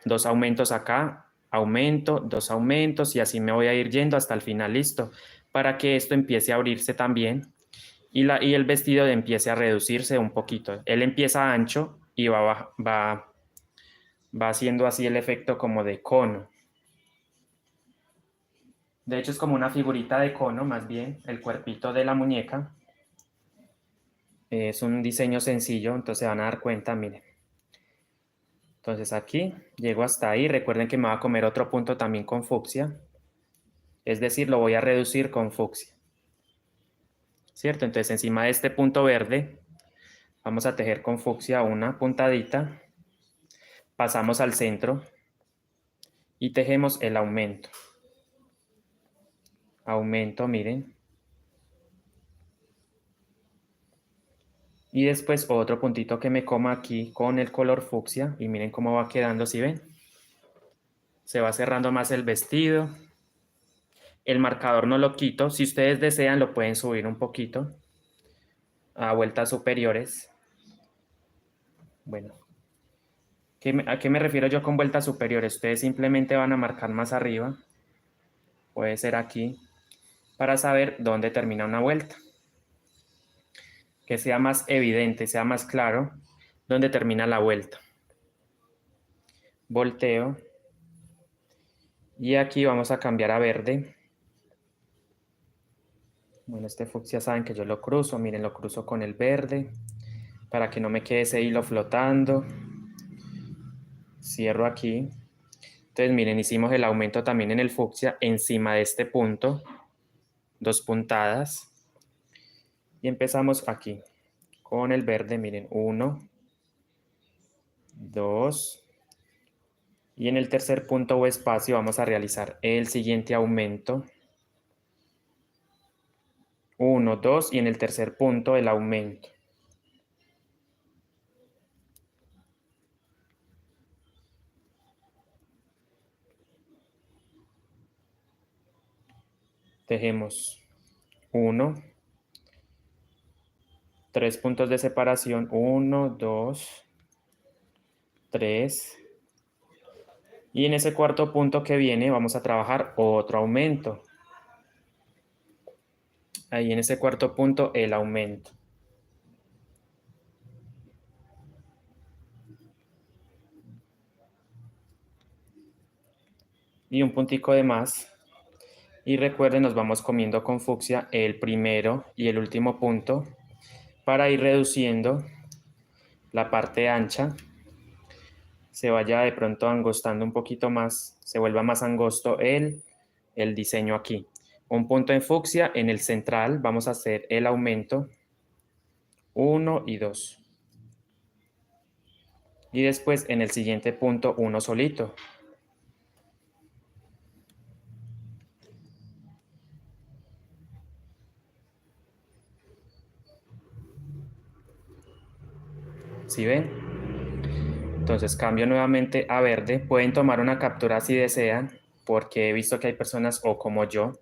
Speaker 1: 2 aumentos acá, aumento, 2 aumentos y así me voy a ir yendo hasta el final, listo. Para que esto empiece a abrirse también y el vestido empiece a reducirse un poquito. Él empieza ancho y va haciendo así el efecto como de cono. De hecho es como una figurita de cono, más bien, el cuerpito de la muñeca. Es un diseño sencillo, entonces se van a dar cuenta, miren. Entonces aquí llego hasta ahí. Recuerden que me va a comer otro punto también con fucsia. Es decir, lo voy a reducir con fucsia. ¿Cierto? Entonces encima de este punto verde vamos a tejer con fucsia una puntadita. Pasamos al centro y tejemos el aumento. Aumento, miren. Y después otro puntito que me coma aquí con el color fucsia. Y miren cómo va quedando, ¿sí ven? Se va cerrando más el vestido. El marcador no lo quito. Si ustedes desean, lo pueden subir un poquito a vueltas superiores. Bueno, ¿a qué me refiero yo con vueltas superiores? Ustedes simplemente van a marcar más arriba. Puede ser aquí. Para saber dónde termina una vuelta. Que sea más evidente, sea más claro dónde termina la vuelta. Volteo. Y aquí vamos a cambiar a verde. Bueno, este fucsia saben que yo lo cruzo. Miren, lo cruzo con el verde para que no me quede ese hilo flotando. Cierro aquí. Entonces, miren, hicimos el aumento también en el fucsia encima de este punto. 2 puntadas. Y empezamos aquí con el verde. Miren, 1, 2. Y en el tercer punto o espacio vamos a realizar el siguiente aumento. 1, 2 y en el tercer punto el aumento. Tejemos 1, 3 puntos de separación, 1, 2, 3. Y en ese cuarto punto que viene vamos a trabajar otro aumento. Ahí en ese cuarto punto el aumento. Y un puntico de más. Y recuerden, nos vamos comiendo con fucsia el primero y el último punto para ir reduciendo la parte ancha. Se vaya de pronto angostando un poquito más, se vuelva más angosto el diseño aquí. Un punto en fucsia, en el central vamos a hacer el aumento 1 y 2. Y después en el siguiente punto uno solito. ¿Sí ven? Entonces cambio nuevamente a verde. Pueden tomar una captura si desean, porque he visto que hay personas, o como yo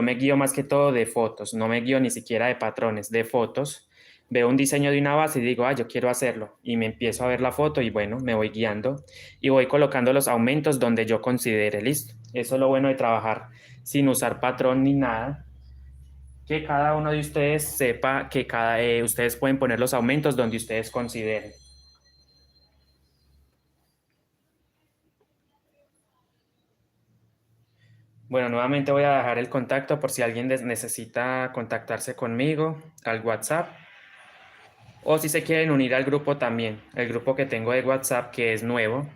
Speaker 1: me guío más que todo de fotos, no me guío ni siquiera de patrones, de fotos. Veo un diseño de una base y digo, yo quiero hacerlo. Y me empiezo a ver la foto y bueno, me voy guiando y voy colocando los aumentos donde yo considere listo. Eso es lo bueno de trabajar sin usar patrón ni nada, que cada uno de ustedes sepa que ustedes pueden poner los aumentos donde ustedes consideren. Bueno, nuevamente voy a dejar el contacto por si alguien necesita contactarse conmigo al WhatsApp o si se quieren unir al grupo también. El grupo que tengo de WhatsApp que es nuevo,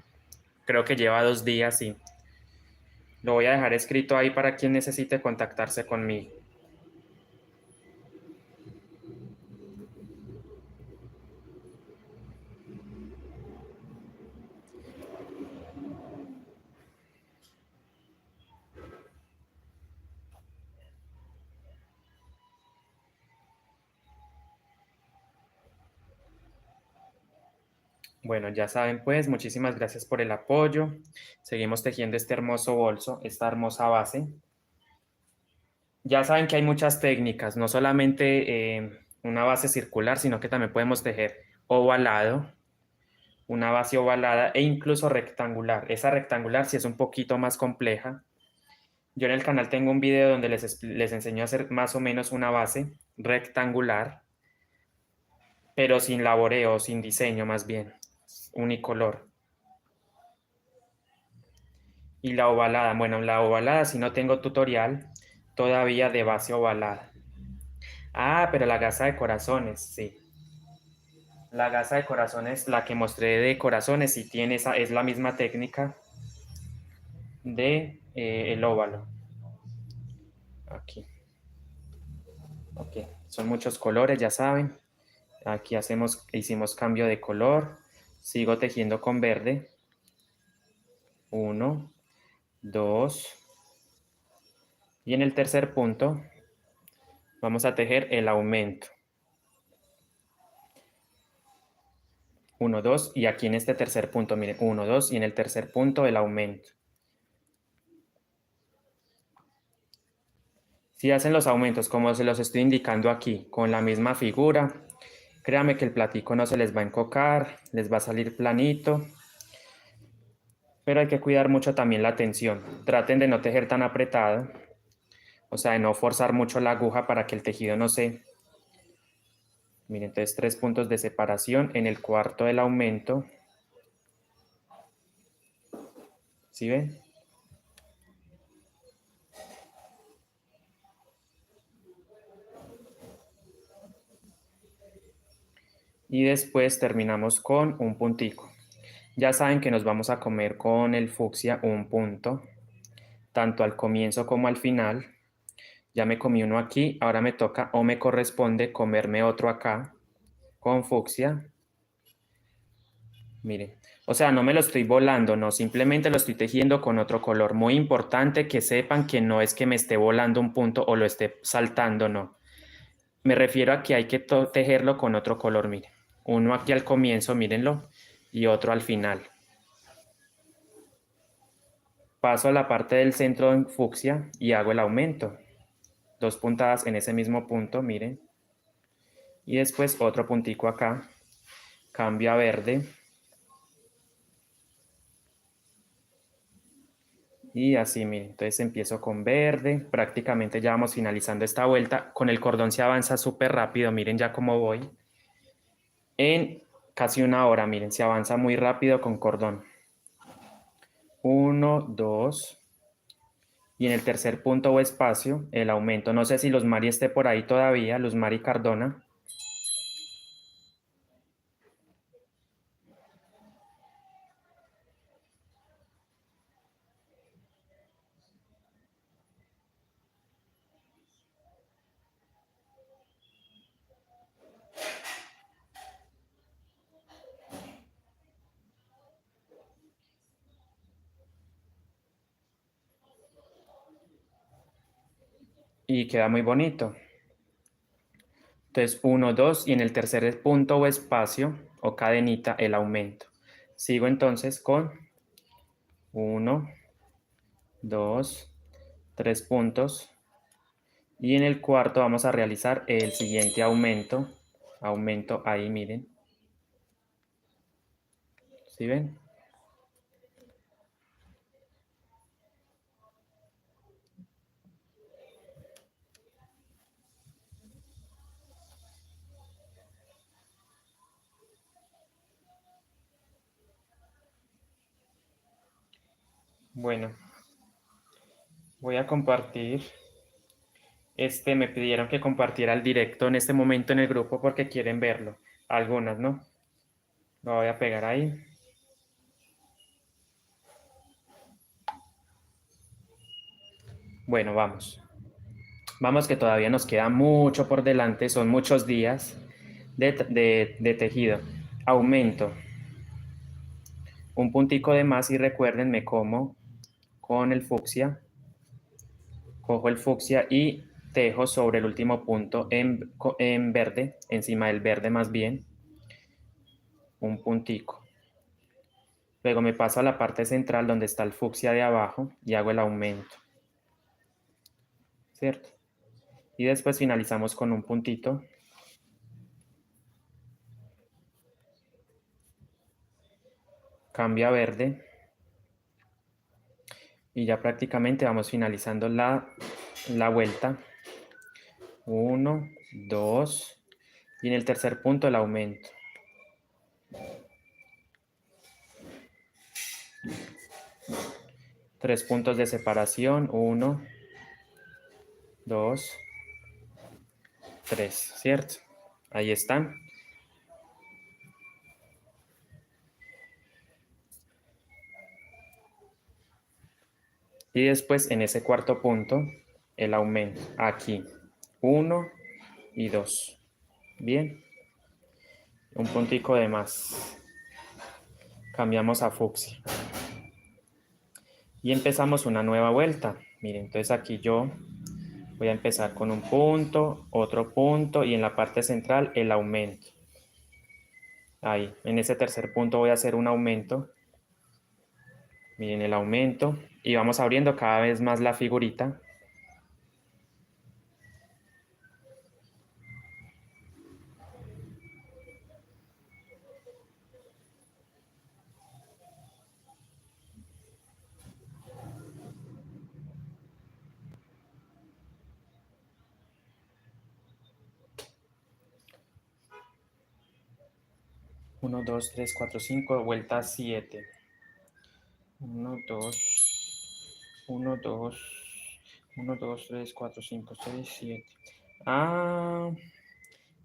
Speaker 1: creo que lleva 2 días y lo voy a dejar escrito ahí para quien necesite contactarse conmigo. Bueno, ya saben pues, muchísimas gracias por el apoyo. Seguimos tejiendo este hermoso bolso, esta hermosa base. Ya saben que hay muchas técnicas, no solamente una base circular, sino que también podemos tejer ovalado, una base ovalada e incluso rectangular. Esa rectangular sí es un poquito más compleja. Yo en el canal tengo un video donde les enseño a hacer más o menos una base rectangular, pero sin laboreo, sin diseño más bien, unicolor. Y la ovalada, bueno, la ovalada si no tengo tutorial todavía de base ovalada. Pero la gasa de corazones, sí. La gasa de corazones, la que mostré de corazones, sí tiene es la misma técnica de el óvalo. Aquí. Ok, son muchos colores, ya saben. Aquí hicimos cambio de color. Sigo tejiendo con verde. 1, 2. Y en el tercer punto vamos a tejer el aumento. 1, 2. Y aquí en este tercer punto, miren, 1, 2. Y en el tercer punto el aumento. Si hacen los aumentos como se los estoy indicando aquí, con la misma figura, créanme que el platico no se les va a encocar, les va a salir planito, pero hay que cuidar mucho también la tensión. Traten de no tejer tan apretado, o sea, de no forzar mucho la aguja para que el tejido no se... Miren, entonces 3 puntos de separación en el cuarto del aumento. ¿Sí ven? Y después terminamos con un puntico. Ya saben que nos vamos a comer con el fucsia un punto, tanto al comienzo como al final. Ya me comí uno aquí, ahora me toca o me corresponde comerme otro acá con fucsia. Miren, o sea, no me lo estoy volando, no, simplemente lo estoy tejiendo con otro color. Muy importante que sepan que no es que me esté volando un punto o lo esté saltando, no. Me refiero a que hay que tejerlo con otro color, miren. Uno aquí al comienzo, mírenlo, y otro al final. Paso a la parte del centro en fucsia y hago el aumento. 2 puntadas en ese mismo punto, miren. Y después otro puntico acá. Cambio a verde. Y así, miren. Entonces empiezo con verde. Prácticamente ya vamos finalizando esta vuelta. Con el cordón se avanza súper rápido. Miren ya cómo voy. En casi una hora, miren, se avanza muy rápido con cordón. 1, 2. Y en el tercer punto o espacio, el aumento. No sé si Luz Mari esté por ahí todavía, Luz Mari Cardona. Y queda muy bonito. Entonces, 1, 2 y en el tercer punto o espacio o cadenita el aumento. Sigo entonces con 1, 2, 3 puntos. Y en el cuarto vamos a realizar el siguiente aumento. Aumento ahí, miren. ¿Sí ven? Bueno, voy a compartir. Me pidieron que compartiera el directo en este momento en el grupo porque quieren verlo. Algunas, ¿no? Lo voy a pegar ahí. Bueno, vamos. Vamos que todavía nos queda mucho por delante. Son muchos días de tejido. Aumento. Un puntico de más y recuerden, me como con el fucsia. Cojo el fucsia y tejo sobre el último punto en verde, encima del verde más bien, un puntico. Luego me paso a la parte central donde está el fucsia de abajo y hago el aumento, ¿cierto? Y después finalizamos con un puntito. Cambio a verde. Y ya prácticamente vamos finalizando la vuelta. 1, 2. Y en el tercer punto el aumento. Tres puntos de separación. 1, 2, 3, ¿cierto? Ahí están. Y después en ese cuarto punto, el aumento. Aquí, 1 y 2. Bien. Un puntico de más. Cambiamos a fucsia. Y empezamos una nueva vuelta. Miren, entonces aquí yo voy a empezar con un punto, otro punto y en la parte central el aumento. Ahí, en ese tercer punto voy a hacer un aumento. Miren el aumento y vamos abriendo cada vez más la figurita. Uno, 2, 3, 4, 5, vuelta 7. 1, 2, 1, 2, 1, 2, 3, 4, 5, 6, 7. Ah,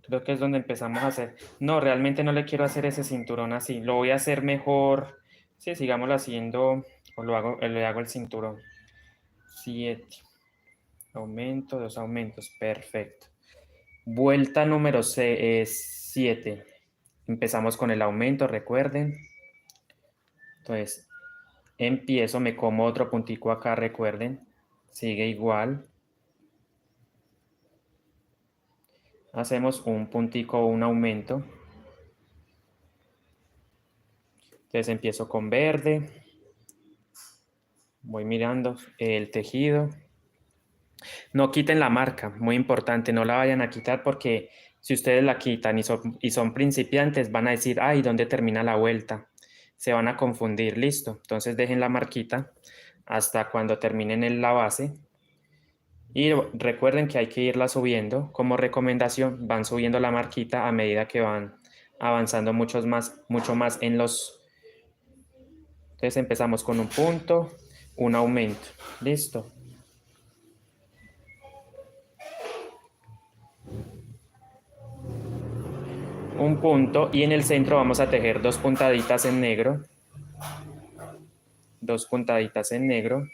Speaker 1: creo que es donde empezamos a hacer. No, realmente no le quiero hacer ese cinturón así. Lo voy a hacer mejor. Sí, sigámoslo haciendo. O le hago el cinturón. 7. Aumento, 2 aumentos. Perfecto. Vuelta número 7. Empezamos con el aumento, recuerden. Entonces, empiezo, me como otro puntico acá, recuerden. Sigue igual. Hacemos un puntico, un aumento. Entonces empiezo con verde. Voy mirando el tejido. No quiten la marca, muy importante, no la vayan a quitar porque si ustedes la quitan y son principiantes, van a decir, ay, ¿dónde termina la vuelta? Se van a confundir, listo. Entonces dejen la marquita hasta cuando terminen en la base. Y recuerden que hay que irla subiendo. Como recomendación, van subiendo la marquita a medida que van avanzando mucho más en los... Entonces empezamos con un punto, un aumento. Listo. Un punto y en el centro vamos a tejer dos puntaditas en negro. Dos puntaditas en negro.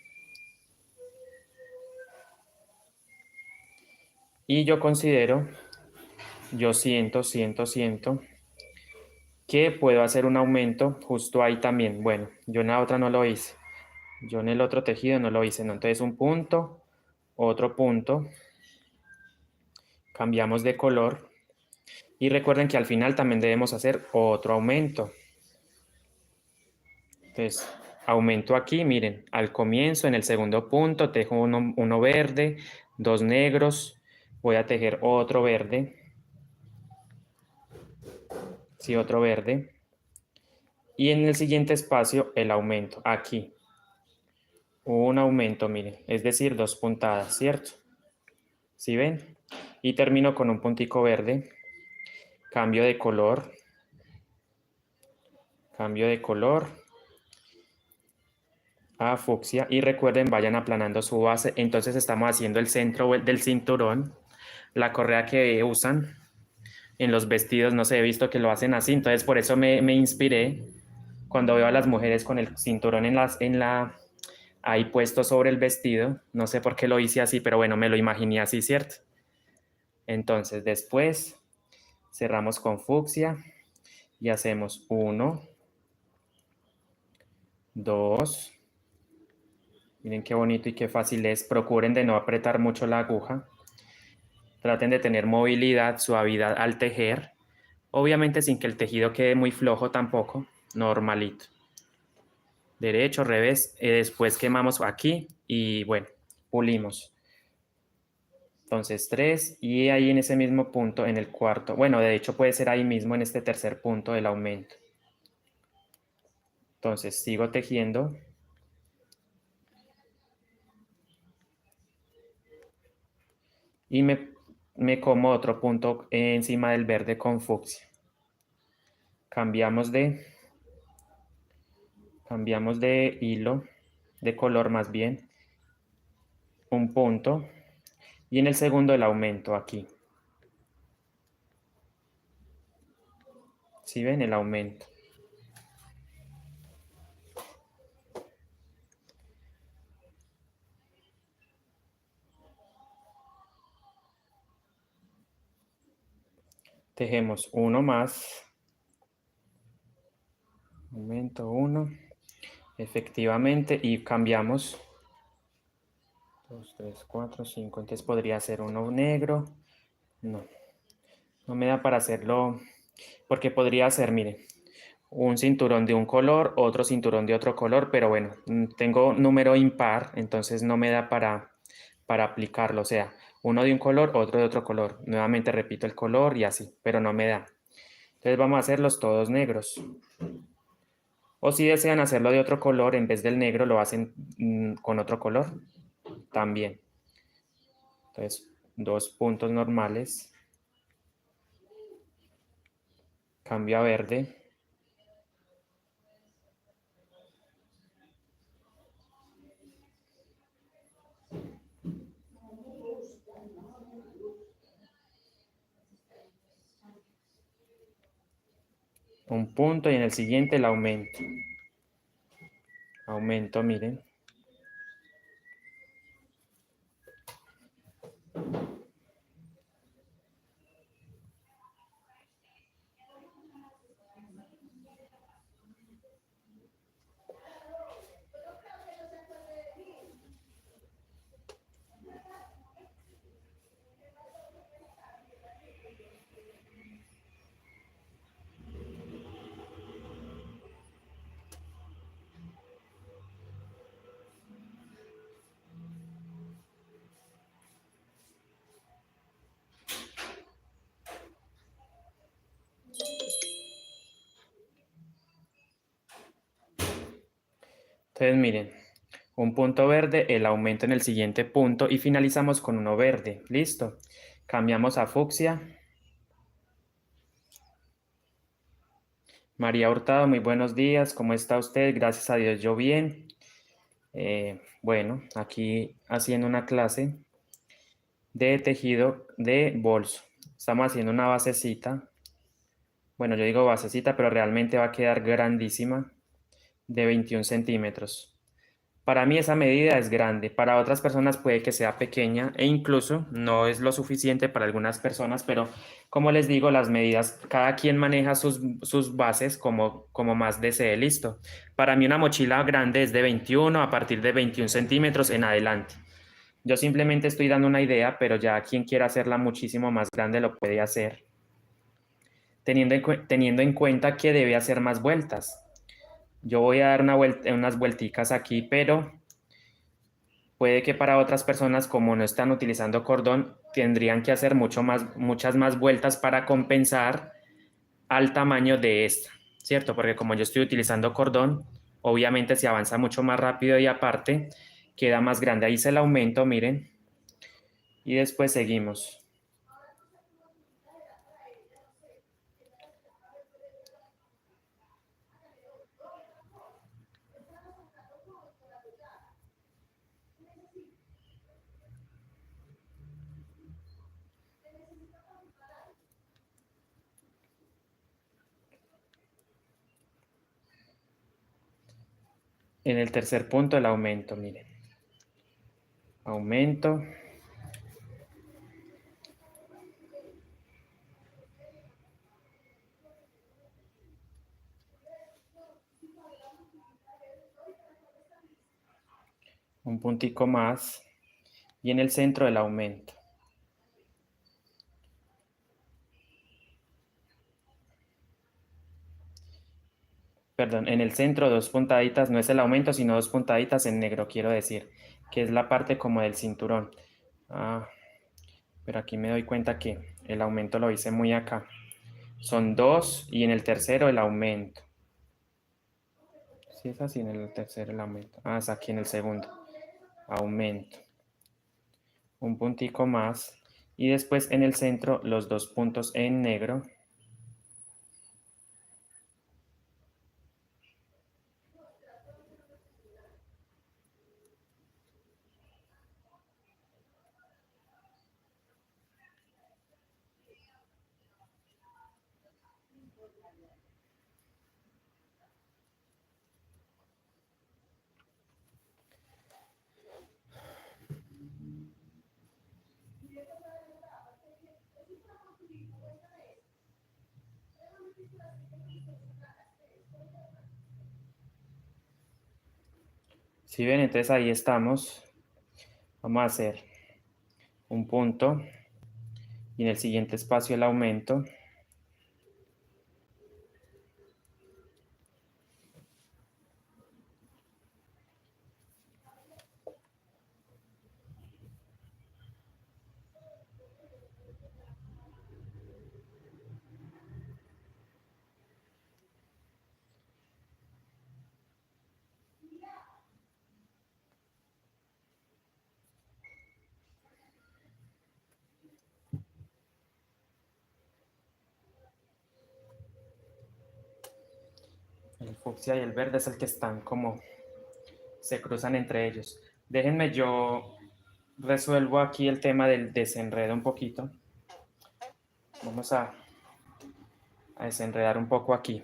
Speaker 1: Y yo considero, yo siento que puedo hacer un aumento justo ahí también. Bueno, yo en la otra no lo hice. Yo en el otro tejido no lo hice, ¿no? Entonces un punto, otro punto, cambiamos de color y recuerden que al final también debemos hacer otro aumento. Entonces, aumento aquí, miren, al comienzo, en el segundo punto, tejo uno verde, dos negros, voy a tejer otro verde, sí, otro verde, y en el siguiente espacio el aumento, aquí, un aumento, miren, es decir, dos puntadas, ¿cierto? ¿Sí ven? Y termino con un puntico verde, cambio de color, a fucsia, y recuerden, vayan aplanando su base. Entonces estamos haciendo el centro del cinturón, la correa que usan en los vestidos, no sé, he visto que lo hacen así, entonces por eso me inspiré cuando veo a las mujeres con el cinturón ahí puesto sobre el vestido, no sé por qué lo hice así, pero bueno, me lo imaginé así, ¿cierto? Entonces después cerramos con fucsia y hacemos 1, 2, miren qué bonito y qué fácil es, procuren de no apretar mucho la aguja, traten de tener movilidad, suavidad al tejer, obviamente sin que el tejido quede muy flojo tampoco, normalito. Derecho, revés, después quemamos aquí y bueno, pulimos. Entonces 3 y ahí en ese mismo punto, en el cuarto, bueno, de hecho puede ser ahí mismo en este tercer punto del aumento. Entonces sigo tejiendo. Y me como otro punto encima del verde con fucsia. Cambiamos de hilo, de color más bien, un punto. Y en el segundo el aumento aquí. ¿Sí ven? El aumento. Tejemos uno más. Aumento 1. Efectivamente. Y cambiamos. 2, 3, 4, 5. Entonces podría ser uno negro. No. No me da para hacerlo. Porque podría ser, miren, un cinturón de un color, otro cinturón de otro color, pero bueno, tengo número impar, entonces no me da para aplicarlo, o sea, uno de un color, otro de otro color. Nuevamente repito el color y así, pero no me da. Entonces vamos a hacerlos todos negros. O si desean hacerlo de otro color, en vez del negro lo hacen con otro color también. Entonces, dos puntos normales, cambio a verde. Un punto y en el siguiente el aumento. Aumento, miren. Entonces, miren, un punto verde, el aumento en el siguiente punto y finalizamos con uno verde. Listo. Cambiamos a fucsia. María Hurtado, muy buenos días. ¿Cómo está usted? Gracias a Dios, yo bien. Bueno, aquí haciendo una clase de tejido de bolso. Estamos haciendo una basecita. Bueno, yo digo basecita, pero realmente va a quedar grandísima, de 21 centímetros. Para mí esa medida es grande, para otras personas puede que sea pequeña e incluso no es lo suficiente para algunas personas, pero como les digo, las medidas, cada quien maneja sus bases como más desee, listo. Para mí una mochila grande es de 21 a partir de 21 centímetros en adelante. Yo simplemente estoy dando una idea, pero ya quien quiera hacerla muchísimo más grande lo puede hacer, teniendo en cuenta que debe hacer más vueltas. Yo voy a dar unas vuelticas aquí, pero puede que para otras personas, como no están utilizando cordón, tendrían que hacer muchas más vueltas para compensar al tamaño de esta, ¿cierto? Porque como yo estoy utilizando cordón, obviamente se avanza mucho más rápido y aparte queda más grande. Ahí se el aumento, miren, y después seguimos. En el tercer punto, el aumento, miren. Aumento. Un puntico más. Y en el centro, el aumento. Perdón, en el centro dos puntaditas, no es el aumento, sino dos puntaditas en negro, quiero decir, que es la parte como del cinturón. Ah, pero aquí me doy cuenta que el aumento lo hice muy acá. Son dos y en el tercero el aumento. Sí, es así, en el tercero el aumento. Ah, es aquí en el segundo. Aumento. Un puntico más. Y después en el centro los dos puntos en negro. Si ven, entonces ahí estamos. Vamos a hacer un punto y en el siguiente espacio el aumento. El fucsia y el verde es el que están como se cruzan entre ellos. Déjenme yo resuelvo aquí el tema del desenredo un poquito. Vamos a desenredar un poco aquí.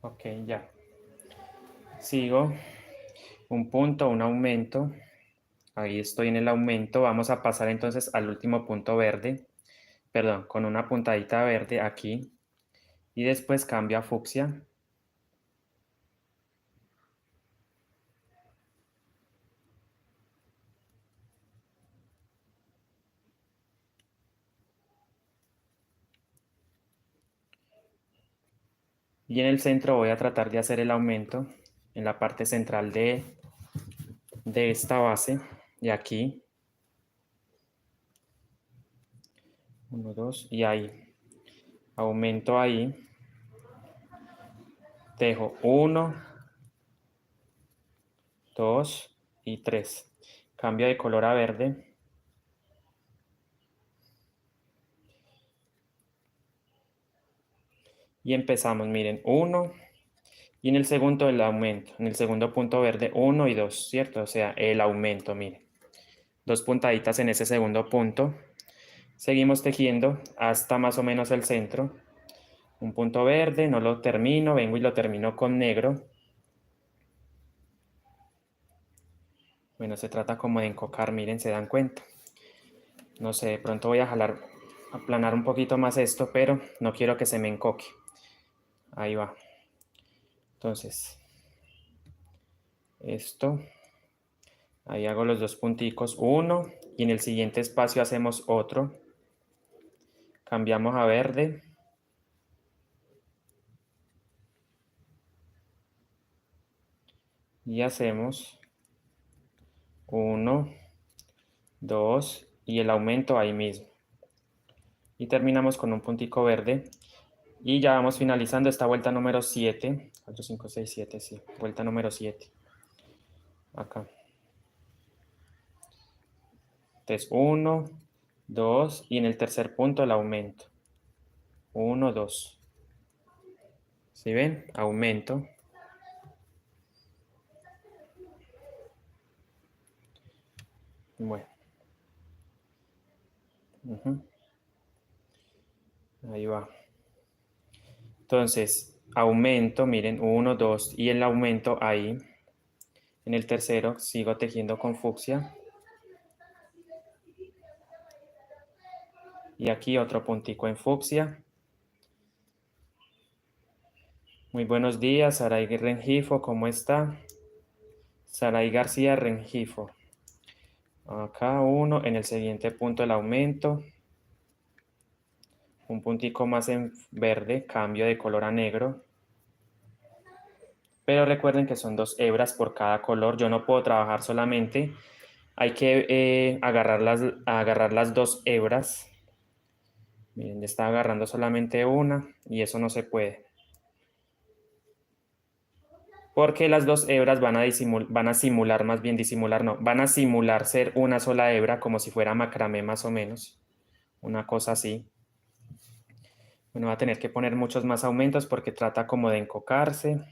Speaker 1: Ok, ya. Sigo. Un punto, un aumento. Ahí estoy en el aumento. Vamos a pasar entonces al último punto verde. Perdón, con una puntadita verde aquí. Y después cambio a fucsia. Y en el centro voy a tratar de hacer el aumento en la parte central de esta base. De aquí. 1, 2 y ahí. Aumento ahí. Dejo 1, 2 y 3. Cambio de color a verde. Y empezamos, miren, 1 y en el segundo el aumento. En el segundo punto verde 1 y 2, ¿cierto? O sea, el aumento, miren. Dos puntaditas en ese segundo punto. Seguimos tejiendo hasta más o menos el centro. Un punto verde, no lo termino, vengo y lo termino con negro. Bueno, se trata como de encocar, miren, se dan cuenta. No sé, de pronto voy a aplanar un poquito más esto, pero no quiero que se me encoque. Ahí va. Entonces, esto, ahí hago los dos punticos, uno, y en el siguiente espacio hacemos otro. Cambiamos a verde. Y hacemos 1, 2 y el aumento ahí mismo. Y terminamos con un puntico verde. Y ya vamos finalizando esta vuelta número 7. 4, 5, 6, 7, sí. Vuelta número 7. Acá. Entonces 1, 2 y en el tercer punto el aumento. 1, 2. ¿Sí ven? Aumento. Bueno. Ahí va. Entonces, aumento, miren, 1, 2 y el aumento ahí. En el tercero sigo tejiendo con fucsia. Y aquí otro puntico en fucsia. Muy buenos días, Saray Rengifo, ¿cómo está? Saray García Rengifo. Acá uno, en el siguiente punto el aumento. Un puntico más en verde, cambio de color a negro. Pero recuerden que son 2 hebras por cada color. Yo no puedo trabajar solamente. Hay que agarrar las 2 hebras. Miren, está agarrando solamente una y eso no se puede. Porque las 2 hebras van a simular, más bien disimular, no, van a simular ser una sola hebra como si fuera macramé más o menos. Una cosa así. Bueno, va a tener que poner muchos más aumentos porque trata como de encocarse.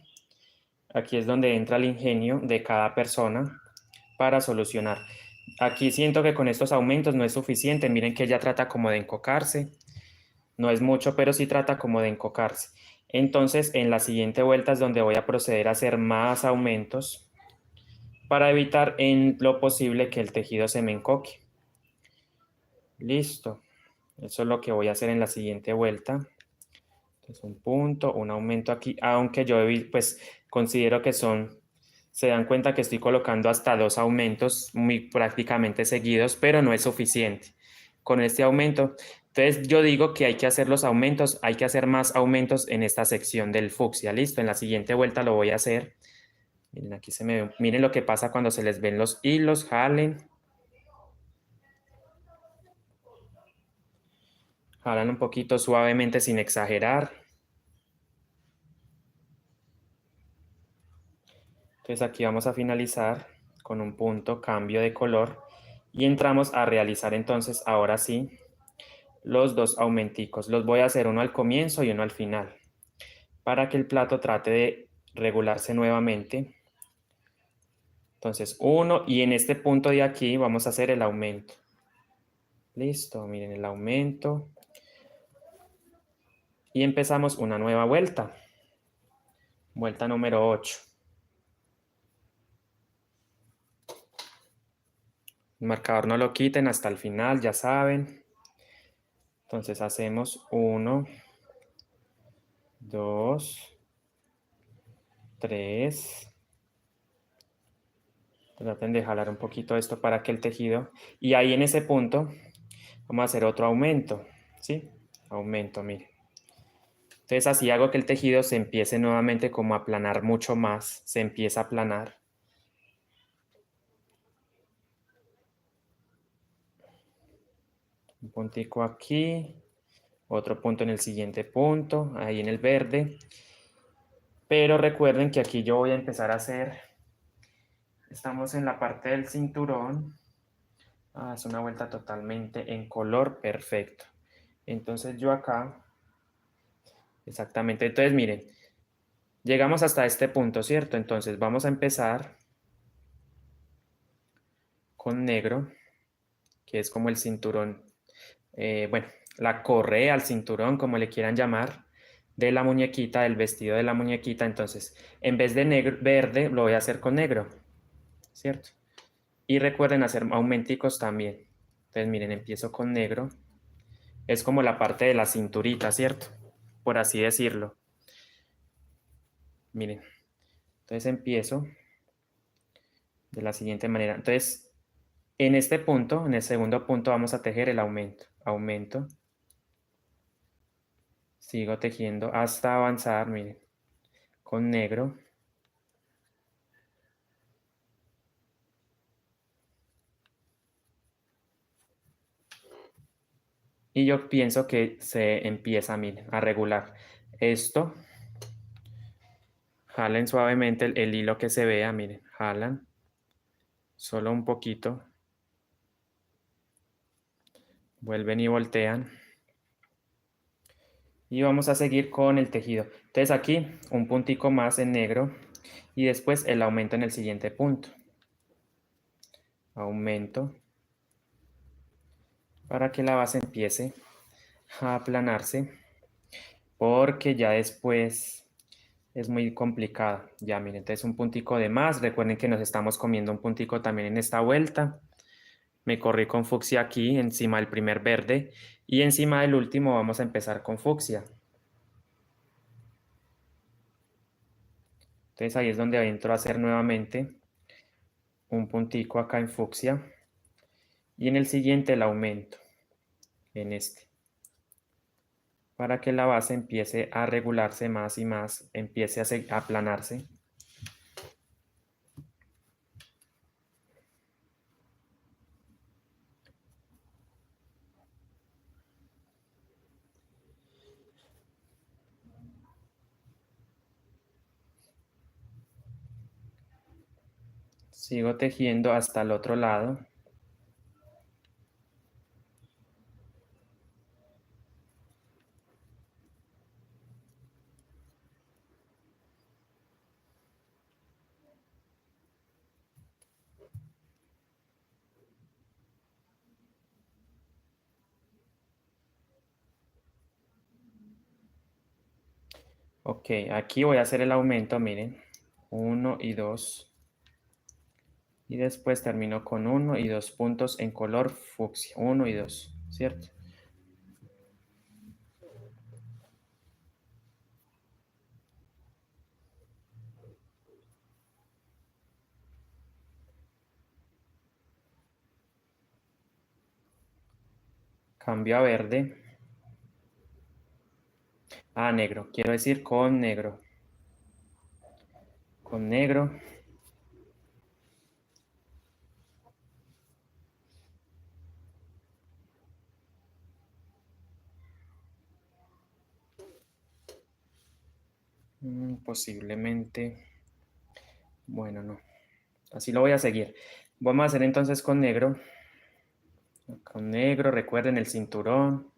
Speaker 1: Aquí es donde entra el ingenio de cada persona para solucionar. Aquí siento que con estos aumentos no es suficiente. Miren que ella trata como de encocarse. No es mucho, pero sí trata como de encocarse. Entonces, en la siguiente vuelta es donde voy a proceder a hacer más aumentos para evitar en lo posible que el tejido se me encoque. Listo. Eso es lo que voy a hacer en la siguiente vuelta. Entonces, un punto, un aumento aquí, aunque yo pues considero que se dan cuenta que estoy colocando hasta 2 aumentos muy prácticamente seguidos, pero no es suficiente con este aumento. Entonces yo digo que hay que hacer los aumentos, hay que hacer más aumentos en esta sección del fucsia. Listo, en la siguiente vuelta lo voy a hacer. Miren, aquí miren lo que pasa cuando se les ven los hilos, jalen. Jalan un poquito suavemente sin exagerar. Entonces aquí vamos a finalizar con un punto, cambio de color. Y entramos a realizar entonces, ahora sí, los 2 aumenticos. Los voy a hacer uno al comienzo y uno al final, para que el plato trate de regularse nuevamente. Entonces, uno, y en este punto de aquí vamos a hacer el aumento. Listo, miren el aumento. Y empezamos una nueva vuelta. Vuelta número 8. El marcador no lo quiten hasta el final, ya saben. Entonces hacemos 1, 2, 3. Traten de jalar un poquito esto para que el tejido... Y ahí en ese punto vamos a hacer otro aumento, ¿sí? Aumento, miren. Entonces así hago que el tejido se empiece nuevamente como a aplanar mucho más. Se empieza a aplanar. Un puntico aquí. Otro punto en el siguiente punto, ahí en el verde. Pero recuerden que aquí yo voy a empezar a hacer... Estamos en la parte del cinturón. Es una vuelta totalmente en color perfecto. Entonces yo acá... Exactamente. Entonces miren, llegamos hasta este punto, ¿cierto? Entonces vamos a empezar con negro, que es como el cinturón, bueno, la correa al cinturón, como le quieran llamar, de la muñequita, del vestido de la muñequita. Entonces, en vez de negro, verde, lo voy a hacer con negro, ¿cierto? Y recuerden hacer aumenticos también. Entonces, miren, empiezo con negro. Es como la parte de la cinturita, ¿cierto? Por así decirlo. Miren, entonces empiezo de la siguiente manera. Entonces, en este punto, en el segundo punto, vamos a tejer el aumento. Aumento. Sigo tejiendo hasta avanzar, miren, con negro. Y yo pienso que se empieza, miren, a regular esto. Jalen suavemente el hilo que se vea, miren, jalan solo un poquito. Vuelven y voltean. Y vamos a seguir con el tejido. Entonces aquí un puntico más en negro y después el aumento en el siguiente punto. Aumento para que la base empiece a aplanarse porque ya después es muy complicada. Ya miren, entonces un puntico de más. Recuerden que nos estamos comiendo un puntico también en esta vuelta. Me corrí con fucsia aquí encima del primer verde y encima del último vamos a empezar con fucsia. Entonces ahí es donde entro a hacer nuevamente un puntico acá en fucsia y en el siguiente el aumento en este para que la base empiece a regularse más y más, empiece a aplanarse. Sigo tejiendo hasta el otro lado. Ok, aquí voy a hacer el aumento, miren, 1 y 2. Y después termino con 1 y 2 puntos en color fucsia, 1 y 2, ¿cierto? Cambio a verde. Ah, negro, quiero decir con negro. Con negro. Posiblemente. Bueno, no. Así lo voy a seguir. Vamos a hacer entonces con negro. Con negro, recuerden el cinturón.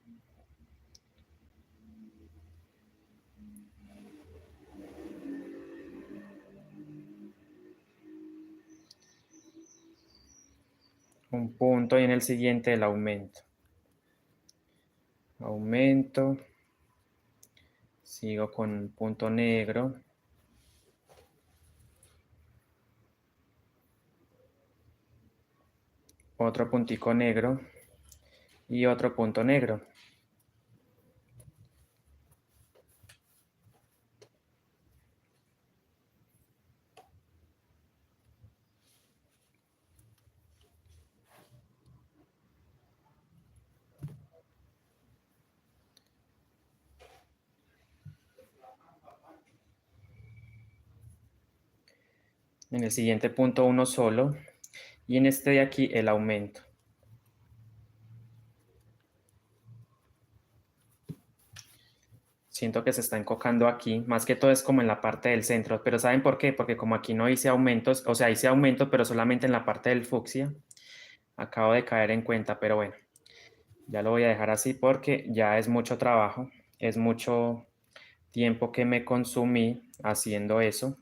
Speaker 1: Un punto y en el siguiente el aumento. Aumento. Sigo con un punto negro. Otro puntico negro. Y otro punto negro. En el siguiente punto uno solo. Y en este de aquí el aumento. Siento que se está encocando aquí, más que todo es como en la parte del centro, pero ¿saben por qué? Porque como aquí no hice aumentos, o sea, hice aumento, pero solamente en la parte del fucsia, acabo de caer en cuenta, pero bueno, ya lo voy a dejar así porque ya es mucho trabajo, es mucho tiempo que me consumí haciendo eso.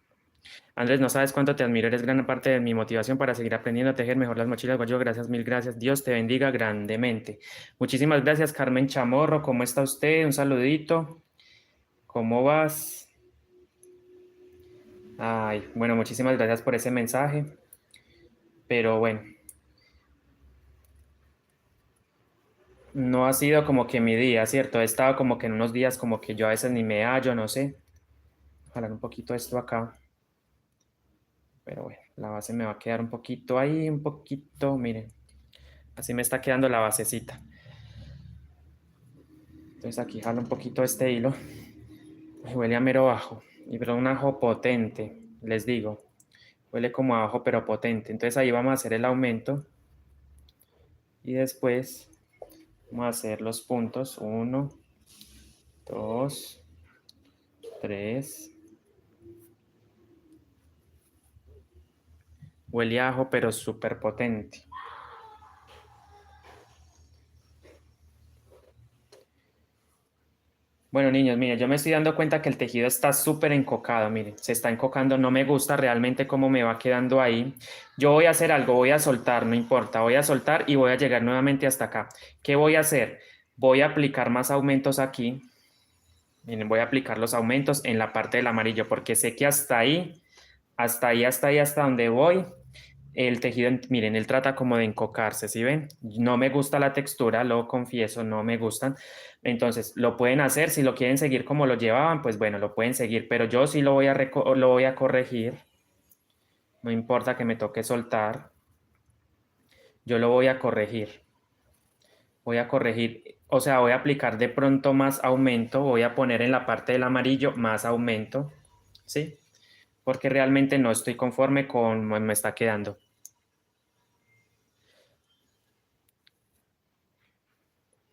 Speaker 1: Andrés, no sabes cuánto te admiro, eres gran parte de mi motivación para seguir aprendiendo a tejer mejor las mochilas Guayo. Gracias, mil gracias. Dios te bendiga grandemente. Muchísimas gracias, Carmen Chamorro. ¿Cómo está usted? Un saludito. ¿Cómo vas? Ay, bueno, muchísimas gracias por ese mensaje. Pero bueno, No ha sido como que mi día, ¿cierto? He estado como que en unos días como que yo a veces ni me hallo, no sé. Jalar un poquito esto acá. Pero bueno, la base me va a quedar un poquito ahí, un poquito, miren. Así me está quedando la basecita. Entonces aquí jalo un poquito este hilo. Huele a mero ajo. Y pero un ajo potente, les digo. Huele como a ajo, pero potente. Entonces ahí vamos a hacer el aumento. Y después vamos a hacer los puntos. Uno, dos, tres. Huele a ajo, pero súper potente. Bueno, niños, miren, yo me estoy dando cuenta que el tejido está súper encocado, miren, se está encocando, no me gusta realmente cómo me va quedando ahí. Yo voy a hacer algo, voy a soltar, no importa, voy a soltar y voy a llegar nuevamente hasta acá. ¿Qué voy a hacer? Voy a aplicar más aumentos aquí. Miren, voy a aplicar los aumentos en la parte del amarillo porque sé que hasta ahí, hasta ahí, hasta ahí, hasta donde voy, el tejido, miren, él trata como de encocarse, ¿sí ven? No me gusta la textura, lo confieso, no me gustan. Entonces, lo pueden hacer, si lo quieren seguir como lo llevaban, pues bueno, lo pueden seguir, pero yo sí lo voy a corregir, no importa que me toque soltar, yo lo voy a corregir, o sea, voy a aplicar de pronto más aumento, voy a poner en la parte del amarillo más aumento, ¿sí? Porque realmente no estoy conforme con cómo me está quedando.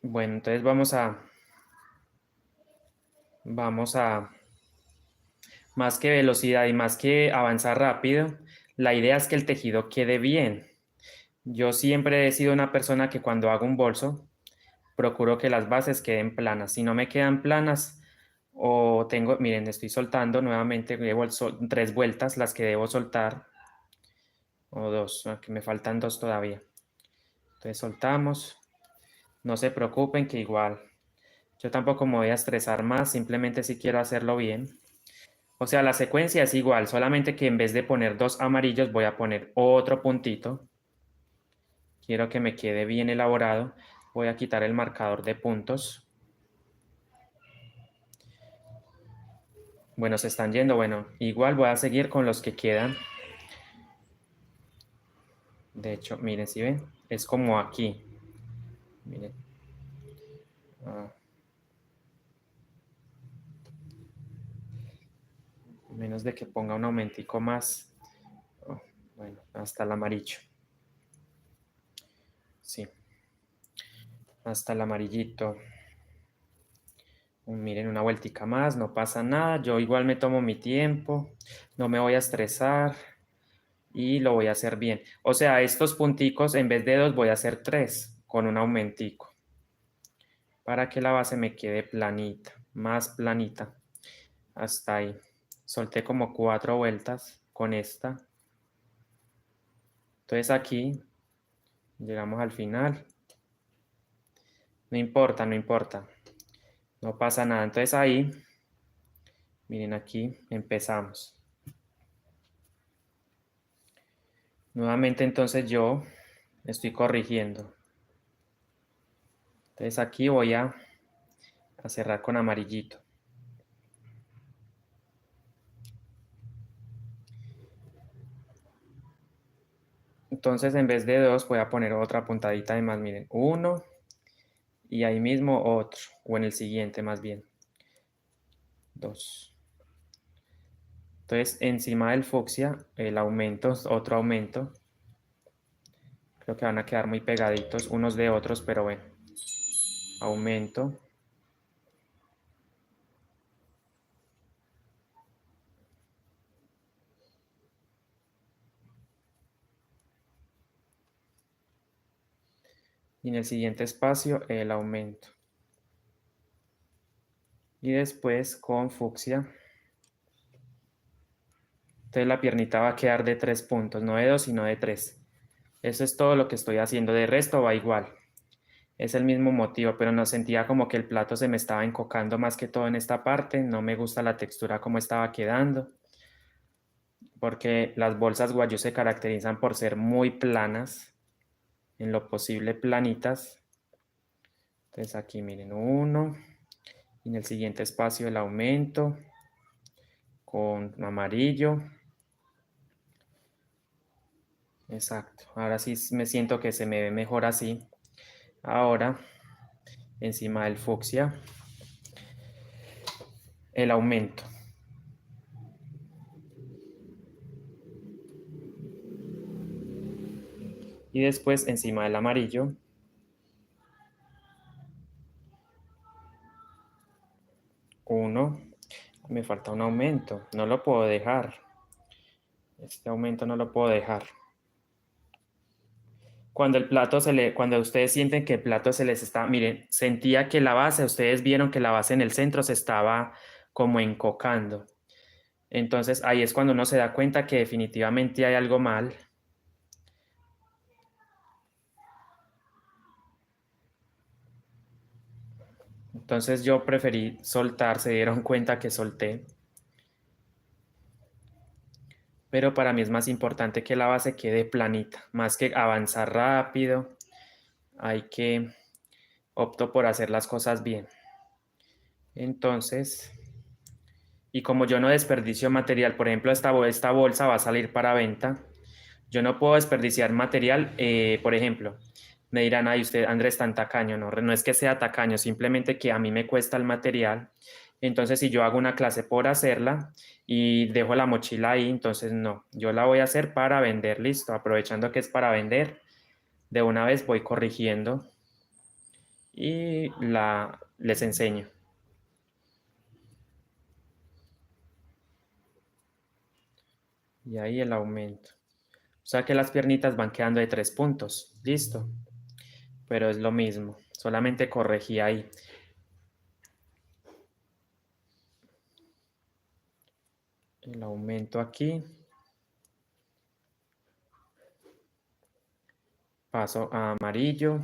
Speaker 1: Bueno, entonces vamos a, más que velocidad y más que avanzar rápido, la idea es que el tejido quede bien. Yo siempre he sido una persona que cuando hago un bolso, procuro que las bases queden planas. Si no me quedan planas o tengo, miren, estoy soltando nuevamente, llevo tres vueltas, las que debo soltar, o dos, que me faltan dos todavía. Entonces soltamos, no se preocupen que igual, yo tampoco me voy a estresar más, simplemente si quiero hacerlo bien. O sea, la secuencia es igual, solamente que en vez de poner dos amarillos voy a poner otro puntito. Quiero que me quede bien elaborado. Voy a quitar el marcador de puntos. Bueno, se están yendo. Bueno, igual voy a seguir con los que quedan. De hecho, miren, si ven, es como aquí. Miren. Ah, menos de que ponga un aumentico más. Oh, bueno, hasta el amarillo. Sí, hasta el amarillito. Miren, una vueltica más, no pasa nada. Yo igual me tomo mi tiempo. No me voy a estresar. Y lo voy a hacer bien. O sea, estos punticos en vez de dos voy a hacer tres con un aumentico para que la base me quede planita, más planita. Hasta ahí. Solté como cuatro vueltas con esta. Entonces aquí llegamos al final. No importa, no importa. No pasa nada. Entonces ahí, miren aquí, empezamos. Nuevamente entonces yo estoy corrigiendo. Entonces aquí voy a cerrar con amarillito. Entonces en vez de dos voy a poner otra puntadita de más, miren, uno y ahí mismo otro, o en el siguiente más bien, dos. Entonces encima del fucsia, el aumento, otro aumento, creo que van a quedar muy pegaditos unos de otros, pero bueno, aumento. Y en el siguiente espacio el aumento. Y después con fucsia. Entonces la piernita va a quedar de 3 puntos, no de 2, sino de 3. Eso es todo lo que estoy haciendo. De resto va igual. Es el mismo motivo, pero no sentía como que el plato se me estaba encocando más que todo en esta parte. No me gusta la textura como estaba quedando, porque las bolsas guayú se caracterizan por ser muy planas, en lo posible planitas. Entonces aquí miren 1, y en el siguiente espacio el aumento con amarillo. Exacto, ahora sí me siento que se me ve mejor así. Ahora, encima del fucsia, el aumento. Y después encima del amarillo, uno. Me falta un aumento, no lo puedo dejar. Este aumento no lo puedo dejar. Cuando ustedes sienten que el plato se les está, miren, sentía que la base, ustedes vieron que la base en el centro se estaba como encocando. Entonces ahí es cuando uno se da cuenta que definitivamente hay algo mal. Entonces yo preferí soltar, se dieron cuenta que solté. Pero para mí es más importante que la base quede planita, más que avanzar rápido. Hay que opto por hacer las cosas bien. Entonces, y como yo no desperdicio material, por ejemplo, esta bolsa va a salir para venta, yo no puedo desperdiciar material, por ejemplo, me dirán, ay, usted, Andrés, tan tacaño, no, no es que sea tacaño, simplemente que a mí me cuesta el material, entonces si yo hago una clase por hacerla y dejo la mochila ahí, entonces no, yo la voy a hacer para vender, listo, aprovechando que es para vender, de una vez voy corrigiendo y les enseño. Y ahí el aumento. O sea que las piernitas van quedando de 3 puntos. Listo. Pero es lo mismo. Solamente corregí ahí. El aumento aquí. Paso a amarillo.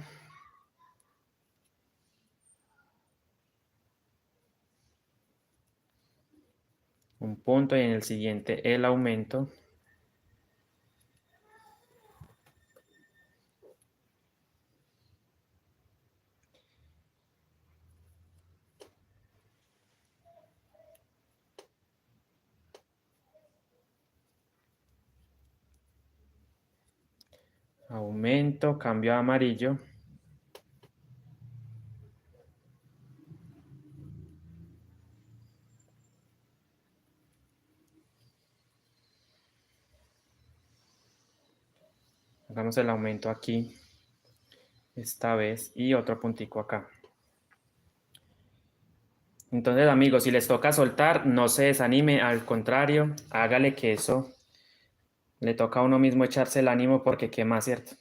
Speaker 1: Un punto y en el siguiente el aumento. Aumento, cambio a amarillo. Hagamos el aumento aquí. Esta vez. Y otro puntico acá. Entonces, amigos, si les toca soltar, no se desanime. Al contrario, hágale que eso le toca a uno mismo echarse el ánimo porque qué más, ¿cierto?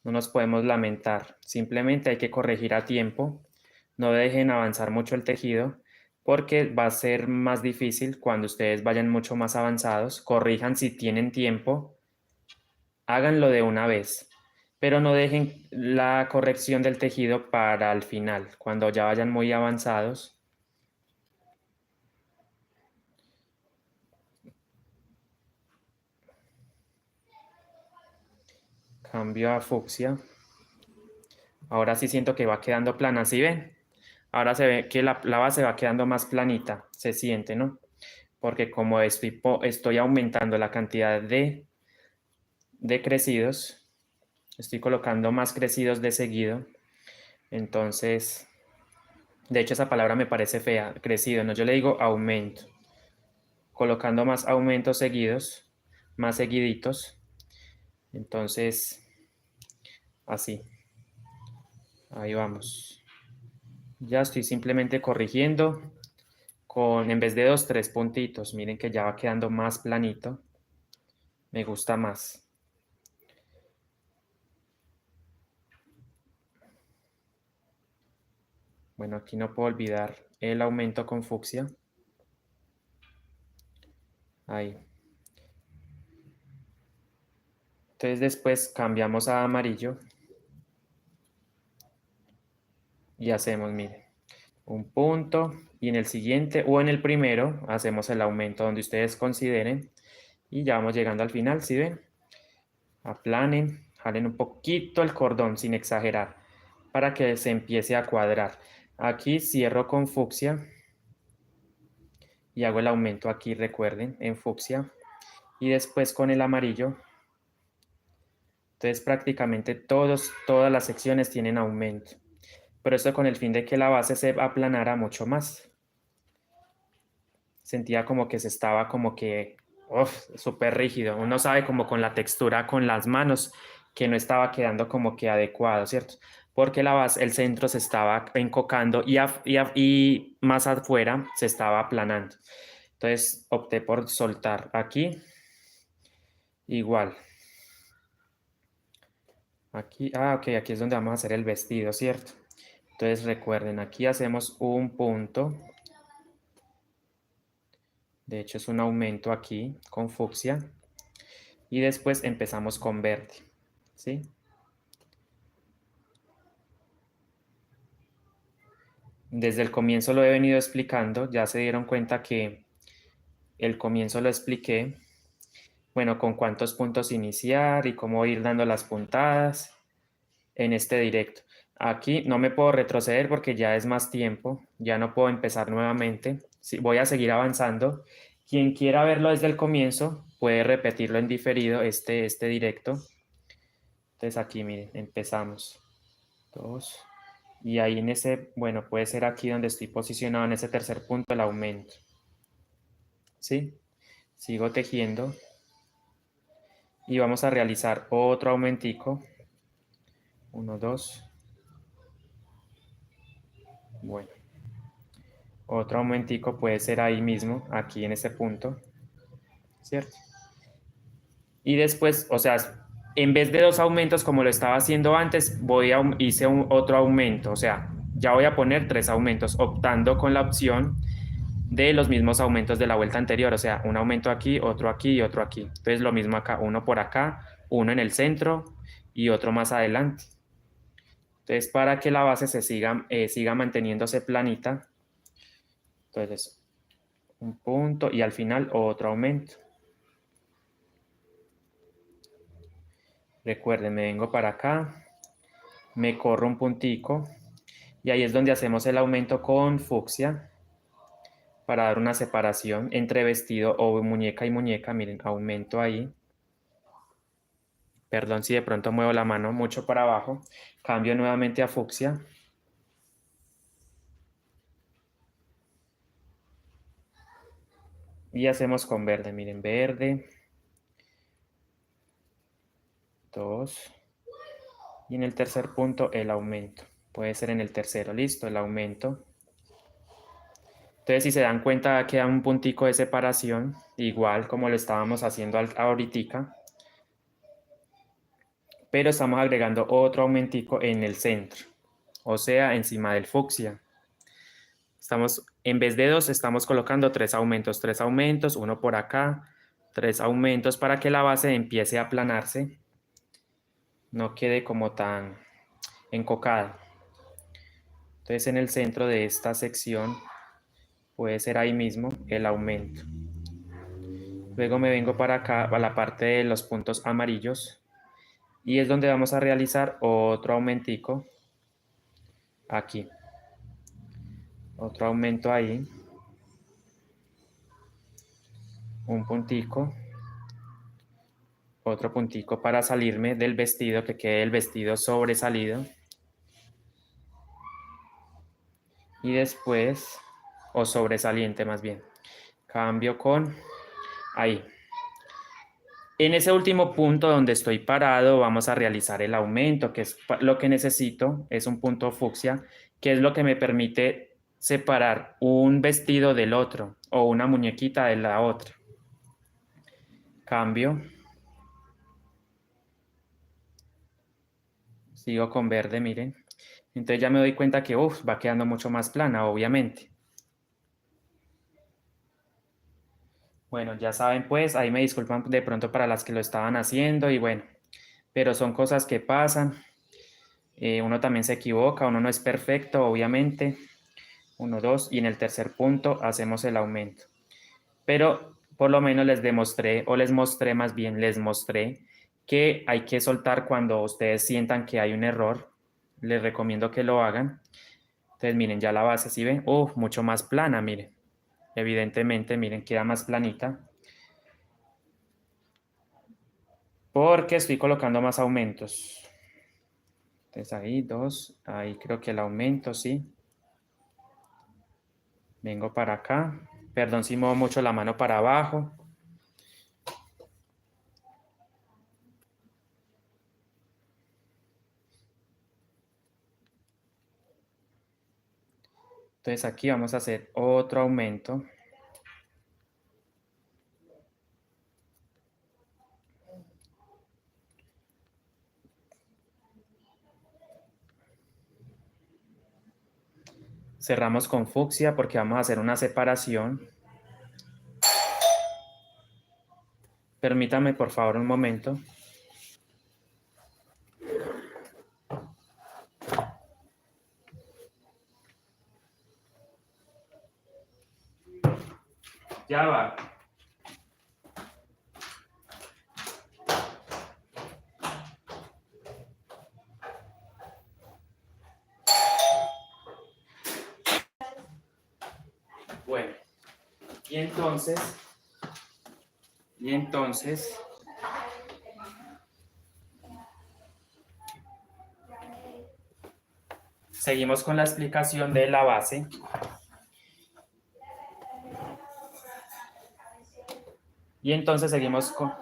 Speaker 1: No nos podemos lamentar, simplemente hay que corregir a tiempo, no dejen avanzar mucho el tejido porque va a ser más difícil cuando ustedes vayan mucho más avanzados, corrijan si tienen tiempo, háganlo de una vez, pero no dejen la corrección del tejido para el final, cuando ya vayan muy avanzados. Cambio a fucsia. Ahora sí siento que va quedando plana, ¿sí ven? Ahora se ve que la base va quedando más planita, se siente, ¿no? Porque como estoy aumentando la cantidad de crecidos, estoy colocando más crecidos de seguido, entonces, de hecho esa palabra me parece fea, crecido, no, yo le digo aumento, colocando más aumentos seguidos, más seguiditos, entonces, así, ahí vamos. Ya estoy simplemente corrigiendo en vez de 2, 3 puntitos, miren que ya va quedando más planito, me gusta más. Bueno, aquí no puedo olvidar el aumento con fucsia. Ahí. Entonces después cambiamos a amarillo y hacemos, mire, un punto y en el siguiente o en el primero hacemos el aumento donde ustedes consideren y ya vamos llegando al final, ¿sí ven? Aplanen, jalen un poquito el cordón sin exagerar. para que se empiece a cuadrar. Aquí cierro con fucsia y hago el aumento aquí, recuerden, en fucsia. Y después con el amarillo. Entonces prácticamente todas las secciones tienen aumento. Pero esto con el fin de que la base se aplanara mucho más. Sentía como que se estaba como que súper rígido. Uno sabe como con la textura con las manos que no estaba quedando como que adecuado, ¿cierto? Porque la base, el centro se estaba encocando y más afuera se estaba aplanando. Entonces opté por soltar aquí igual. Aquí, ok, aquí es donde vamos a hacer el vestido, ¿cierto? Entonces recuerden, aquí hacemos un punto. De hecho es un aumento aquí con fucsia. Y después empezamos con verde, ¿sí? Desde el comienzo lo he venido explicando, ya se dieron cuenta que el comienzo lo expliqué, bueno, con cuántos puntos iniciar y cómo ir dando las puntadas en este directo. Aquí no me puedo retroceder porque ya es más tiempo, ya no puedo empezar nuevamente. Sí, voy a seguir avanzando. Quien quiera verlo desde el comienzo puede repetirlo en diferido este directo. Entonces aquí, miren, empezamos. Dos. Y ahí en ese, bueno, puede ser aquí donde estoy posicionado en ese tercer punto, el aumento. ¿Sí? Sigo tejiendo. Y vamos a realizar otro aumentico. Uno, dos. Bueno. Otro aumentico puede ser ahí mismo, aquí en ese punto. ¿Cierto? Y después, o sea, en vez de dos aumentos como lo estaba haciendo antes, hice otro aumento. O sea, ya voy a poner tres aumentos, optando con la opción de los mismos aumentos de la vuelta anterior, o sea, un aumento aquí, otro aquí y otro aquí. Entonces lo mismo acá, uno por acá, uno en el centro y otro más adelante. Entonces para que la base siga manteniéndose planita, entonces un punto y al final otro aumento. Recuerden, me vengo para acá, me corro un puntico y ahí es donde hacemos el aumento con fucsia para dar una separación entre vestido o muñeca y muñeca. Miren, aumento ahí. Perdón si de pronto muevo la mano mucho para abajo. Cambio nuevamente a fucsia. Y hacemos con verde. Miren, verde. Dos. Y en el tercer punto el aumento. Puede ser en el tercero. Listo, el aumento. Entonces si se dan cuenta queda un puntico de separación. Igual como lo estábamos haciendo ahorita. Pero estamos agregando otro aumentico en el centro. O sea, encima del fucsia. En vez de dos, estamos colocando tres aumentos, uno por acá, tres aumentos para que la base empiece a aplanarse, no quede como tan encocada. Entonces en el centro de esta sección puede ser ahí mismo el aumento. Luego me vengo para acá, a la parte de los puntos amarillos, y es donde vamos a realizar otro aumentico, aquí. Otro aumento ahí, un puntico, otro puntico para salirme del vestido, que quede el vestido sobresalido. Y después, o sobresaliente más bien, cambio con ahí. En ese último punto donde estoy parado, vamos a realizar el aumento, que es lo que necesito, es un punto fucsia, que es lo que me permite separar un vestido del otro o una muñequita de la otra. Cambio. Sigo con verde, miren. Entonces ya me doy cuenta que va quedando mucho más plana, obviamente. Bueno, ya saben pues, ahí me disculpan de pronto para las que lo estaban haciendo y bueno, pero son cosas que pasan. Uno también se equivoca, uno no es perfecto, obviamente. Uno, dos, y en el tercer punto hacemos el aumento. Pero por lo menos les demostré, o les mostré más bien, les mostré que hay que soltar cuando ustedes sientan que hay un error. les recomiendo que lo hagan. Entonces, miren, ya la base, ¿sí ven? Mucho más plana, miren. Evidentemente, miren, queda más planita. Porque estoy colocando más aumentos. Entonces ahí, 2. Ahí creo que el aumento, sí. Vengo para acá. Perdón si muevo mucho la mano para abajo. Entonces aquí vamos a hacer otro aumento. Cerramos con fucsia porque vamos a hacer una separación. Permítame por favor un momento. Ya va. Bueno, y entonces, seguimos con la explicación de la base. Y entonces seguimos con...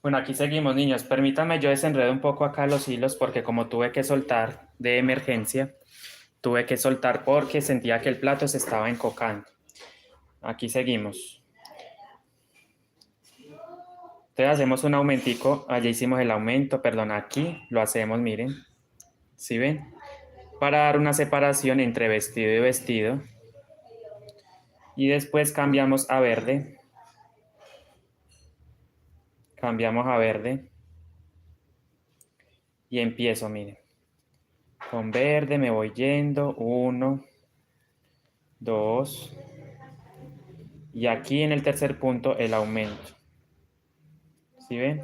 Speaker 1: Bueno, aquí seguimos, niños. Permítanme, yo desenredo un poco acá los hilos porque como tuve que soltar de emergencia, tuve que soltar porque sentía que el plato se estaba encocando. Aquí seguimos. Entonces hacemos un aumentico. Allá hicimos el aumento, perdón, aquí lo hacemos, miren. ¿Sí ven? Para dar una separación entre vestido y vestido. Y después cambiamos a verde. Cambiamos a verde. Y empiezo, miren. Con verde me voy yendo. 1, 2. Y aquí en el tercer punto el aumento. ¿Sí ven?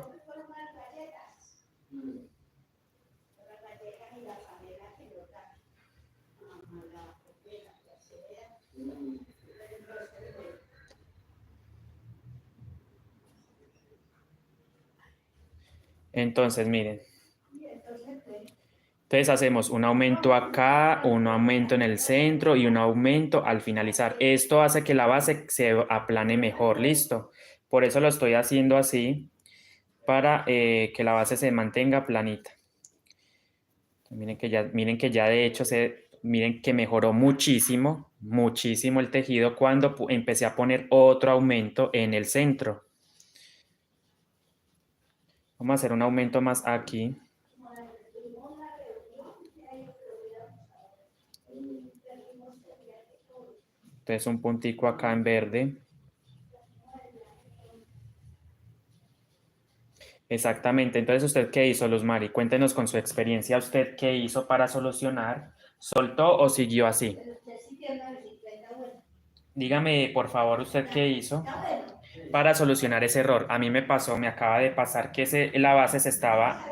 Speaker 1: Entonces, miren. Entonces hacemos un aumento acá, un aumento en el centro y un aumento al finalizar. Esto hace que la base se aplane mejor, ¿listo? Por eso lo estoy haciendo así, para que la base se mantenga planita. Miren que ya de hecho, miren que mejoró muchísimo, muchísimo el tejido cuando empecé a poner otro aumento en el centro. Vamos a hacer un aumento más aquí. Entonces un puntico acá en verde. Exactamente. Entonces, ¿usted qué hizo, Luz Mari? Cuéntenos con su experiencia, ¿usted qué hizo para solucionar? ¿Soltó o siguió así? dígame por favor usted qué hizo para solucionar ese error. A mí me pasó, me acaba de pasar que la base se estaba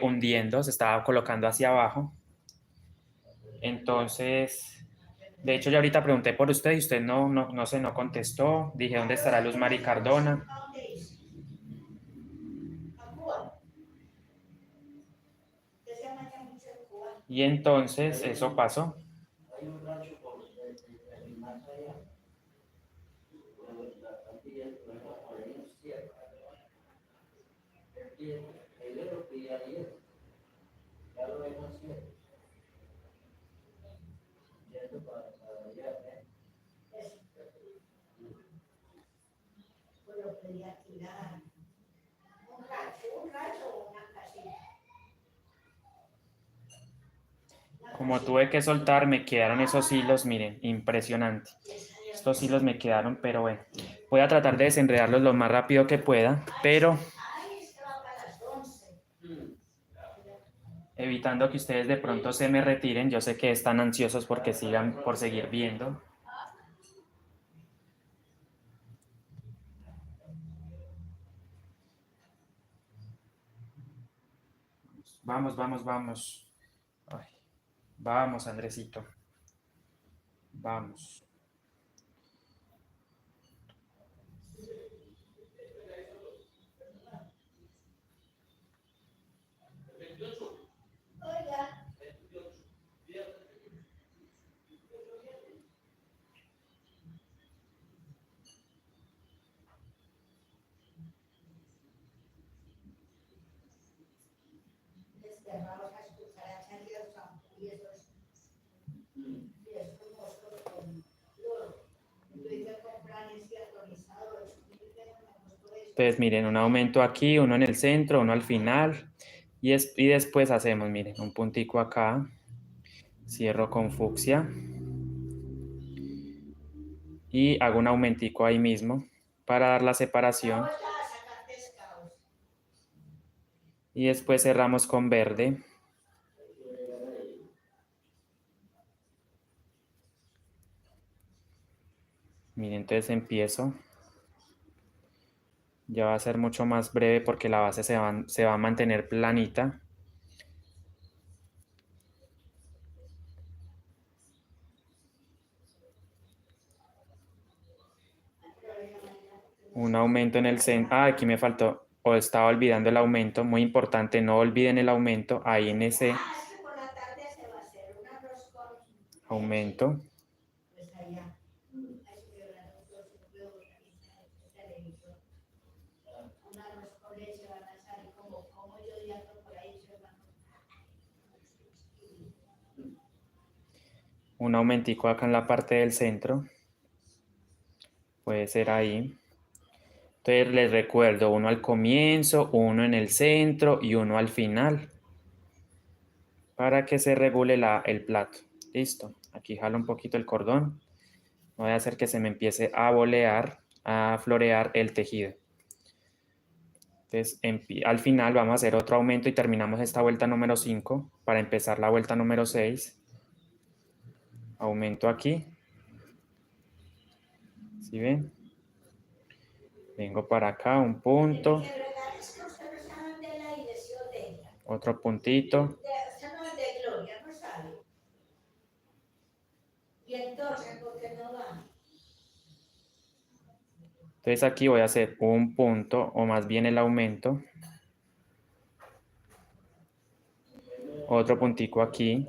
Speaker 1: hundiendo, se estaba colocando hacia abajo. Entonces, de hecho, ya ahorita pregunté por usted y usted no sé, no contestó. Dije, ¿dónde estará Luz Mari Cardona? Y entonces eso pasó. Como tuve que soltar, me quedaron esos hilos, miren, impresionante. Estos hilos me quedaron, pero bueno, voy a tratar de desenredarlos lo más rápido que pueda, pero evitando que ustedes de pronto se me retiren. Yo sé que están ansiosos porque sigan por seguir viendo. Vamos, vamos, vamos. Ay, vamos, Andresito. Vamos. Entonces, miren, un aumento aquí, uno en el centro, uno al final. Y después hacemos, miren, un puntico acá. Cierro con fucsia. Y hago un aumentico ahí mismo para dar la separación. Y después cerramos con verde. Miren, entonces empiezo. Ya va a ser mucho más breve porque la base se va a mantener planita. Un aumento en el centro. Ah, aquí me faltó. O estaba olvidando el aumento. Muy importante, no olviden el aumento. Ahí en ese aumento. Un aumentico acá en la parte del centro. Puede ser ahí. Entonces les recuerdo, uno al comienzo, uno en el centro y uno al final. Para que se regule el plato. Listo. Aquí jalo un poquito el cordón. No voy a hacer que se me empiece a bolear, a florear el tejido. Entonces, al final vamos a hacer otro aumento y terminamos esta vuelta número 5 para empezar la vuelta número 6. Aumento aquí. ¿Sí ven? Vengo para acá, un punto. Otro puntito. Entonces aquí voy a hacer un punto, o más bien el aumento. Otro puntico aquí.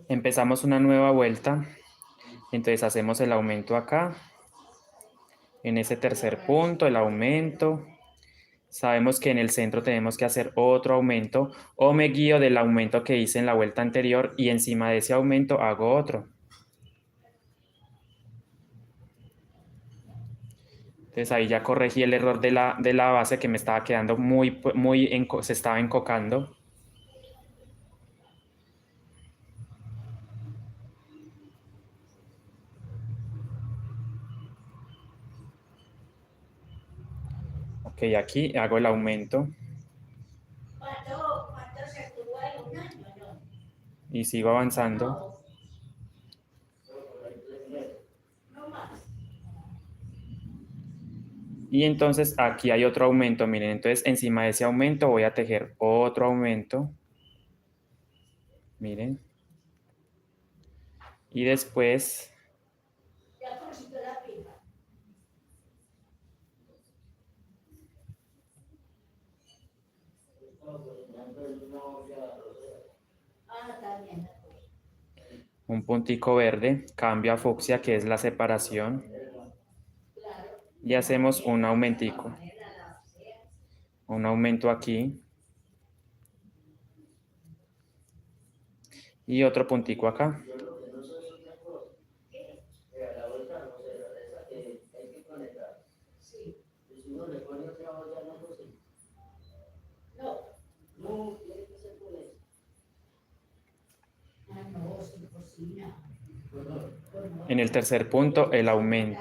Speaker 1: Empezamos una nueva vuelta. Entonces hacemos el aumento acá. En ese tercer punto, el aumento. Sabemos que en el centro tenemos que hacer otro aumento o me guío del aumento que hice en la vuelta anterior y encima de ese aumento hago otro. Entonces ahí ya corregí el error de la base que me estaba quedando se estaba encocando. Ok, aquí hago el aumento.
Speaker 2: ¿Cuánto se tuvo ahí? ¿Un año? No.
Speaker 1: Y sigo avanzando.
Speaker 2: No más.
Speaker 1: Y entonces aquí hay otro aumento, miren, entonces encima de ese aumento voy a tejer otro aumento, miren, y después
Speaker 2: Ya consiguió la pipa. Ah, también.
Speaker 1: un puntico verde, cambio a fucsia que es la separación, y hacemos un aumentico, un aumento aquí, y otro puntico acá.
Speaker 2: No. No, tiene que ser con eso. Ah, no, sin cocina.
Speaker 1: En el tercer punto, el aumento.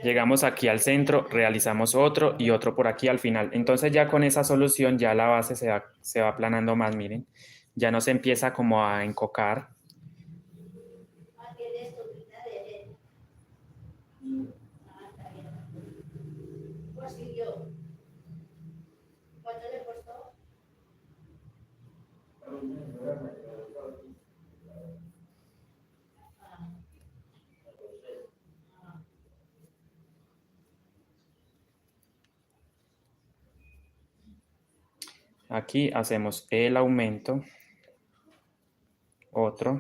Speaker 1: Llegamos aquí al centro, realizamos otro y otro por aquí al final. Entonces ya con esa solución ya la base se va aplanando más, miren. Ya no se empieza como a encocar.
Speaker 2: Ah, tiene esto, quita de él. Ah, está bien. Pues sí, yo. ¿Cuánto le costó? Ah, ah.
Speaker 1: Aquí hacemos el aumento, otro,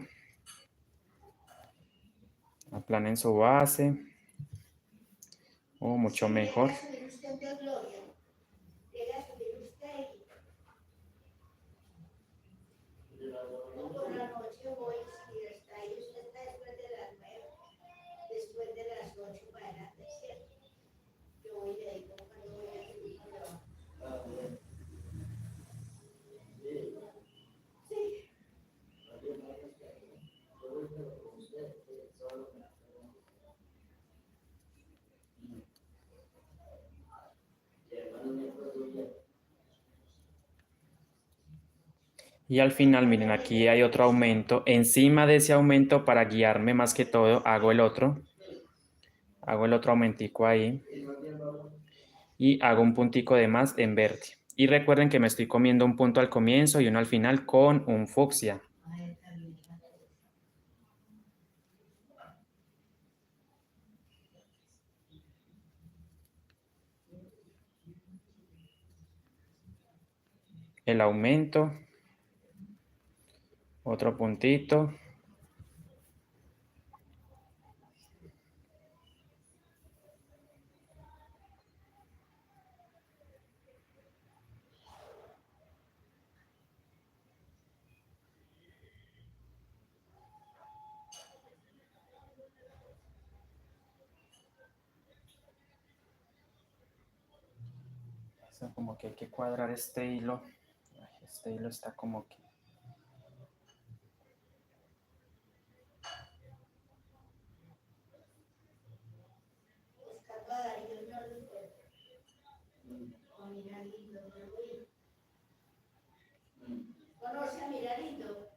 Speaker 1: aplanen su base, o mucho mejor.
Speaker 2: Llega a subir usted de gloria. Llega a subir usted y por la noche voy, si está ahí, usted está después de las 9, después de las 8 para adelante, ¿cierto? Yo voy de ahí, como cuando voy a subir para abajo. Sí.
Speaker 1: Y al final, miren, aquí hay otro aumento. Encima de ese aumento, para guiarme más que todo, hago el otro. Hago el otro aumentico ahí. Y hago un puntico de más en verde. Y recuerden que me estoy comiendo un punto al comienzo y uno al final con un fucsia. El aumento. Otro puntito. Como que hay que cuadrar este hilo. Este hilo está como que...
Speaker 2: Buscando a Darío, no lo encuentro. A Miralito, no lo vi. ¿Conoce a Miralito?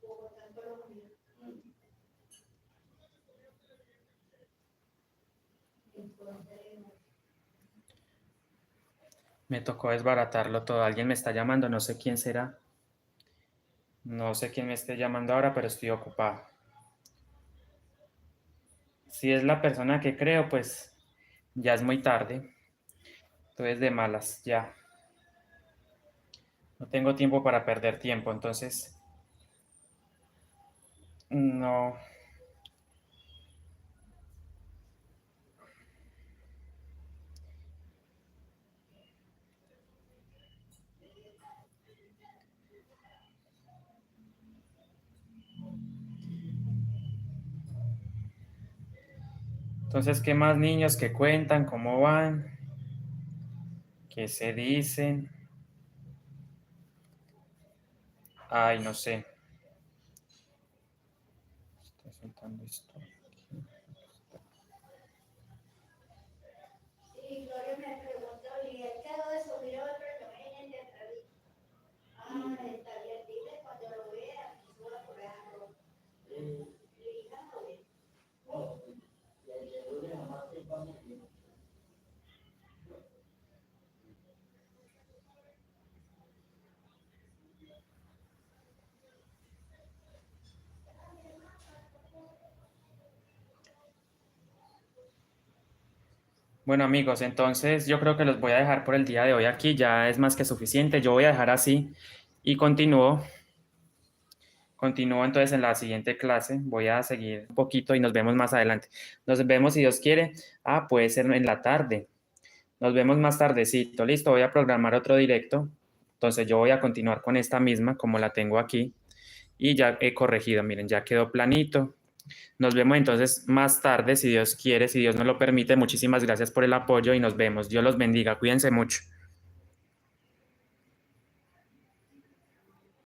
Speaker 2: Bogotá, Colombia. Encontremos.
Speaker 1: Me tocó desbaratarlo todo. Alguien me está llamando, no sé quién será. No sé quién me esté llamando ahora, pero estoy ocupado. Si es la persona que creo, pues ya es muy tarde. Entonces de malas, ya. No tengo tiempo para perder tiempo, entonces No. Entonces, ¿qué más niños que cuentan? ¿Cómo van? ¿Qué se dicen? Ay, no sé. Estoy soltando esto.
Speaker 2: Sí, Gloria me preguntó, y él quedó de subir otro que me en el entrevista. Ah, está bien, dile cuando lo vea, que suba por ejemplo. Hija, no ve.
Speaker 1: Bueno, amigos, entonces yo creo que los voy a dejar por el día de hoy aquí. Ya es más que suficiente. Yo voy a dejar así y continúo entonces en la siguiente clase. Voy a seguir un poquito y nos vemos más adelante. Nos vemos si Dios quiere. Ah, puede ser en la tarde. Nos vemos más tardecito. Listo, voy a programar otro directo. Entonces yo voy a continuar con esta misma como la tengo aquí. Y ya he corregido, miren, ya quedó planito. Nos vemos entonces más tarde, si Dios quiere, si Dios nos lo permite. Muchísimas gracias por el apoyo y nos vemos. Dios los bendiga. Cuídense mucho.